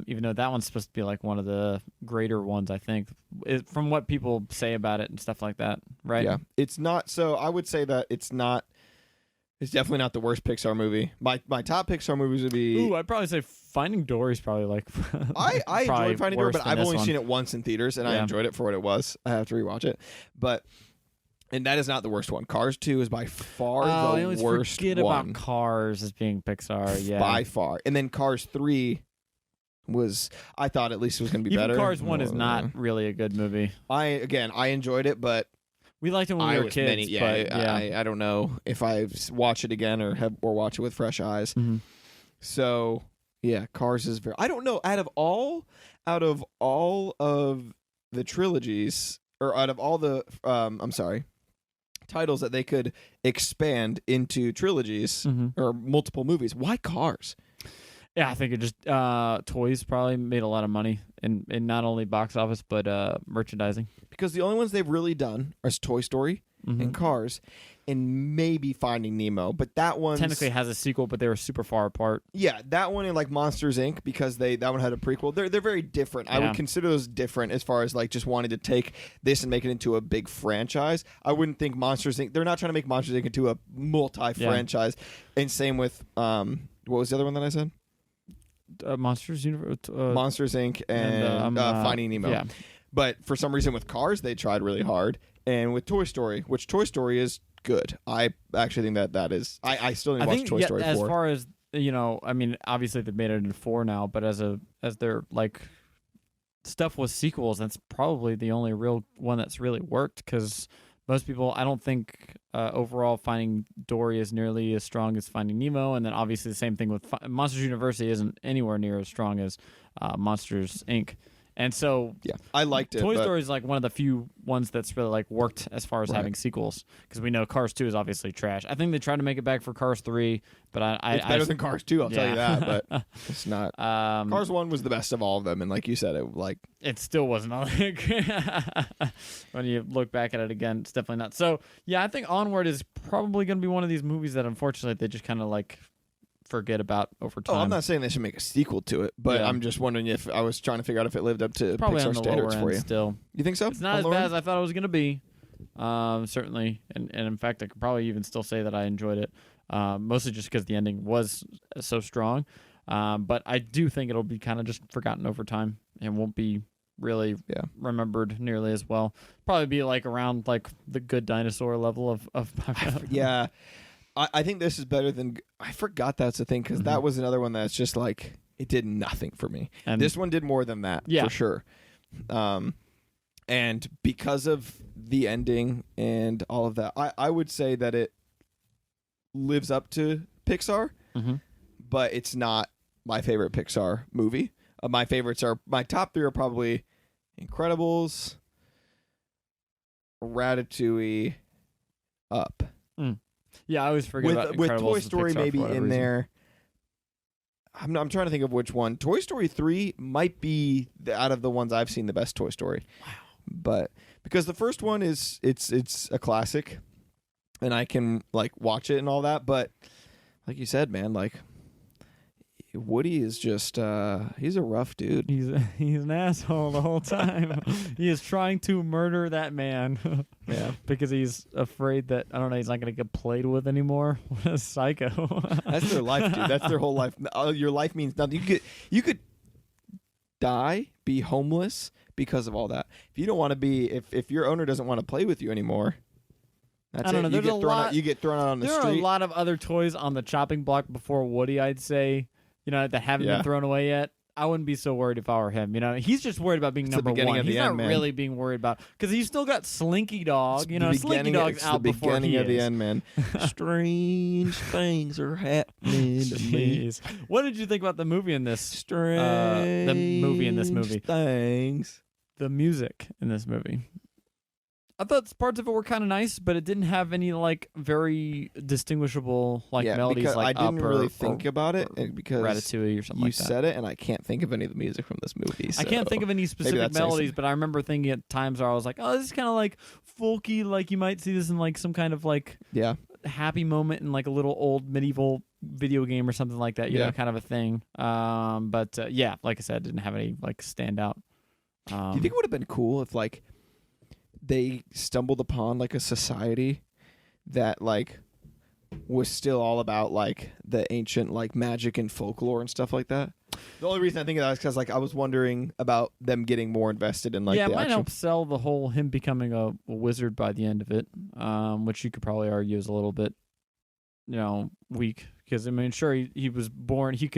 Even though that one's supposed to be like one of the greater ones, I think, from what people say about it and stuff like that, right? Yeah. It's not, so I would say that it's definitely not the worst Pixar movie. My top Pixar movies would be... Ooh, I'd probably say Finding Dory's probably like... I enjoyed Finding Dory, but I've only seen it once in theaters, and I enjoyed it for what it was. I have to rewatch it. And that is not the worst one. Cars 2 is by far the I always worst forget one. about Cars as being Pixar, yeah. By far. And then Cars 3 was, I thought at least it was going to be Even better. Cars 1 is not really a good movie. I enjoyed it, but... We liked it when we were kids, but I don't know if I watch it again or watch it with fresh eyes. Mm-hmm. So, yeah, Cars is very... I don't know, out of all of the trilogies, or out of all the... titles that they could expand into trilogies or multiple movies. Why Cars? Yeah, I think it just toys probably made a lot of money in not only box office but merchandising. Because the only ones they've really done are Toy Story and Cars and maybe Finding Nemo, but that one technically has a sequel, but they were super far apart. Yeah, that one and like Monsters Inc. because that one had a prequel. They're very different. Yeah. I would consider those different as far as like just wanting to take this and make it into a big franchise. I wouldn't think Monsters Inc. They're not trying to make Monsters Inc. into a multi-franchise. Yeah. And same with what was the other one that I said? Monsters Inc. and Finding Nemo. Yeah. But for some reason with Cars they tried really hard, and with Toy Story, which Toy Story is good. I actually think that is. I still need to watch Toy Story 4. As far as I mean, obviously they've made it into 4 now, but as their like stuff with sequels, that's probably the only real one that's really worked because most people, I don't think overall Finding Dory is nearly as strong as Finding Nemo, and then obviously the same thing with Monsters University isn't anywhere near as strong as Monsters Inc. And so, yeah, I liked it. Toy Story is like one of the few ones that's really like worked as far as having sequels, because we know Cars 2 is obviously trash. I think they tried to make it back for Cars 3, but it's better than Cars 2. I'll tell you that, but it's not. Cars 1 was the best of all of them, and like you said, it still wasn't all when you look back at it again. It's definitely not. So yeah, I think Onward is probably going to be one of these movies that unfortunately they just kind of like forget about over time. Oh, I'm not saying they should make a sequel to it, but I'm just wondering if I was trying to figure out if it lived up to probably Pixar standards for you. Still, you think so? It's not as bad as I thought it was going to be. Certainly, and in fact, I could probably even still say that I enjoyed it. Mostly just because the ending was so strong. But I do think it'll be kind of just forgotten over time and won't be really remembered nearly as well. Probably be like around like the Good Dinosaur level of yeah. I think this is better than... I forgot that's the thing, because that was another one that's just like, it did nothing for me. And this one did more than that, for sure. And because of the ending and all of that, I would say that it lives up to Pixar, but it's not my favorite Pixar movie. My top 3 are probably Incredibles, Ratatouille, Up. Yeah, I always forget about Incredibles with Toy Story maybe in there. I'm trying to think of which one. Toy Story 3 might be out of the ones I've seen the best Toy Story. Wow. But because the first one is it's a classic and I can like watch it and all that, but like you said, man, like Woody is just he's a rough dude. He's an asshole the whole time. He is trying to murder that man. Yeah. Because he's afraid that he's not going to get played with anymore. What a psycho. That's their life, dude. That's their whole life. Your life means nothing. You could die, be homeless because of all that. If you don't want to be if your owner doesn't want to play with you anymore, That's I don't it. know. You get thrown out on the There street. are a lot of other toys on the chopping block before Woody, I'd say, that haven't been thrown away yet. I wouldn't be so worried if I were him. He's just worried about being number one. He's not really being worried about because he's still got Slinky Dog. Slinky Dog's out before he is. Of the end, man. Strange things are happening to me. What did you think about the movie in this? The movie in this movie. Things. The music in this movie. I thought parts of it were kind of nice, but it didn't have any very distinguishable melodies. Because I didn't really think or about it because Ratatouille or something like that. You said it, and I can't think of any of the music from this movie. So I can't think of any specific melodies, but I remember thinking at times where I was like, "Oh, this is kind of folky. You might see this in some kind of happy moment in a little old medieval video game or something like that. You know, kind of a thing." But like I said, didn't have any standout. Do you think it would have been cool if they stumbled upon a society that was still all about the ancient magic and folklore and stuff like that? The only reason I think of that is because I was wondering about them getting more invested in it might help sell the whole him becoming a wizard by the end of it, which you could probably argue is a little bit weak because sure he was born he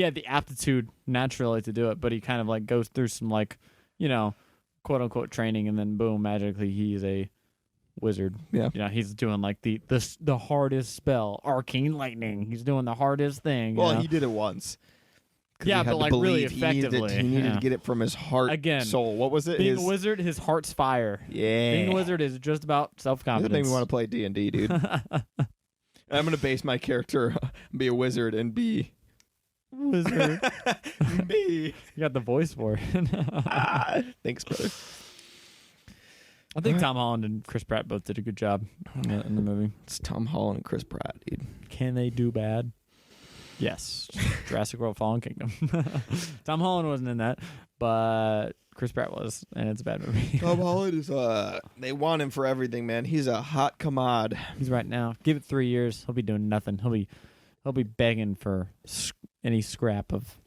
had the aptitude naturally to do it, but he kind of goes through some quote unquote training, and then boom, magically he's a wizard. Yeah, he's doing the hardest spell, arcane lightning. He's doing the hardest thing. Well, he did it once. Yeah, but really effectively. He needed to get it from his heart, soul. What was it? Being a wizard, his heart's fire. Yeah, being a wizard is just about self-confidence. That made me want to play D&D, dude. I'm gonna base my character be a wizard and be. Wizard. Me. You got the voice for it. Thanks, brother. I think Tom Holland and Chris Pratt both did a good job in the movie. It's Tom Holland and Chris Pratt, dude. Can they do bad? Yes. Jurassic World Fallen Kingdom. Tom Holland wasn't in that, but Chris Pratt was, and it's a bad movie. Tom Holland is, they want him for everything, man. He's a hot commode. He's right now. Give it 3 years. He'll be doing nothing. He'll be begging for any scrap of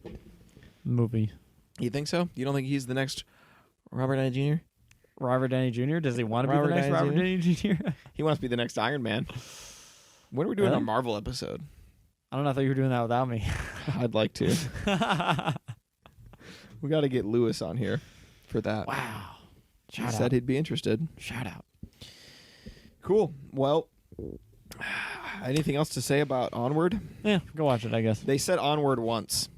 movie. You think so? You don't think he's the next Robert Downey Jr.? Robert Downey Jr.? Does he want to be the next Robert Downey Jr.? He wants to be the next Iron Man. When are we doing our Marvel episode? I don't know. I thought you were doing that without me. I'd like to. We got to get Lewis on here for that. Wow. He said he'd be interested. Shout out. Cool. Well, anything else to say about Onward? Yeah, go watch it, I guess. They said Onward once.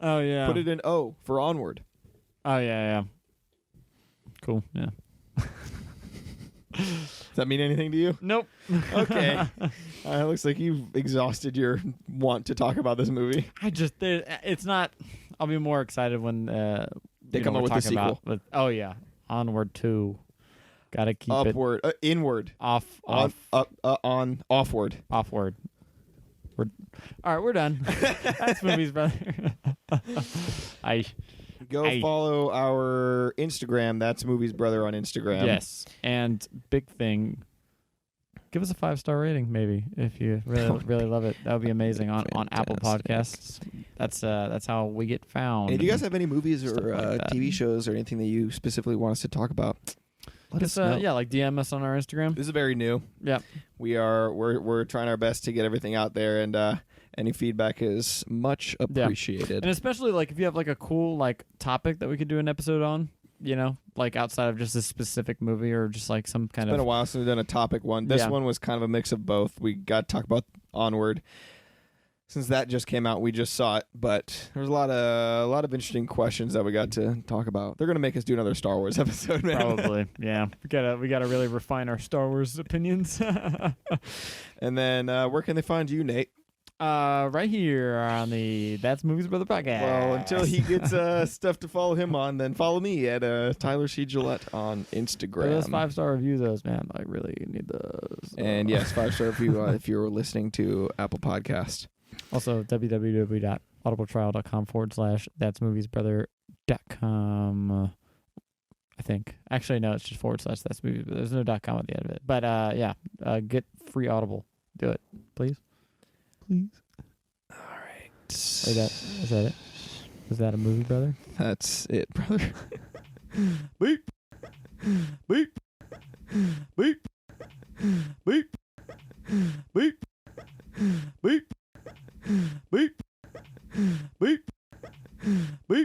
Oh, yeah. Put it in O for Onward. Oh, yeah. Cool, yeah. Does that mean anything to you? Nope. Okay. It looks like you've exhausted your want to talk about this movie. It's not, I'll be more excited when they come up with a sequel. Oh, yeah. Onward 2. Gotta keep Upward, inward. Off. On, offward. Offward. All right, we're done. That's movies, brother. Go follow our Instagram. That's Movies Brother on Instagram. Yes. And big thing, give us a 5-star rating, maybe, if you really love it. That would be amazing on Apple Podcasts. That's how we get found. And if you guys have any movies or TV shows or anything that you specifically want us to talk about, let us know. Yeah, DM us on our Instagram. This is very new. Yeah. We're trying our best to get everything out there, and any feedback is much appreciated. And especially if you have a cool topic that we could do an episode on, outside of just a specific movie or just some kind of. It's been a while since we've done a topic one. This one was kind of a mix of both. We got to talk about Onward. Since that just came out, we just saw it, but there's a lot of interesting questions that we got to talk about. They're gonna make us do another Star Wars episode, man. Probably, yeah. We gotta really refine our Star Wars opinions. And then, where can they find you, Nate? Right here on the That's Movies Brother podcast. Well, until he gets stuff to follow him on, then follow me at Tyler C. Gillette on Instagram. Those 5-star reviews, those, man. I really need those. And yes, 5-star review if you're listening to Apple Podcast. Also, www.audibletrial.com/thatsmoviesbrother.com. I think. Actually, no, it's just / that's movies. There's no .com at the end of it. But get free Audible. Do it, please. Please. All right. Is that it? Is that a movie, brother? That's it, brother. Beep.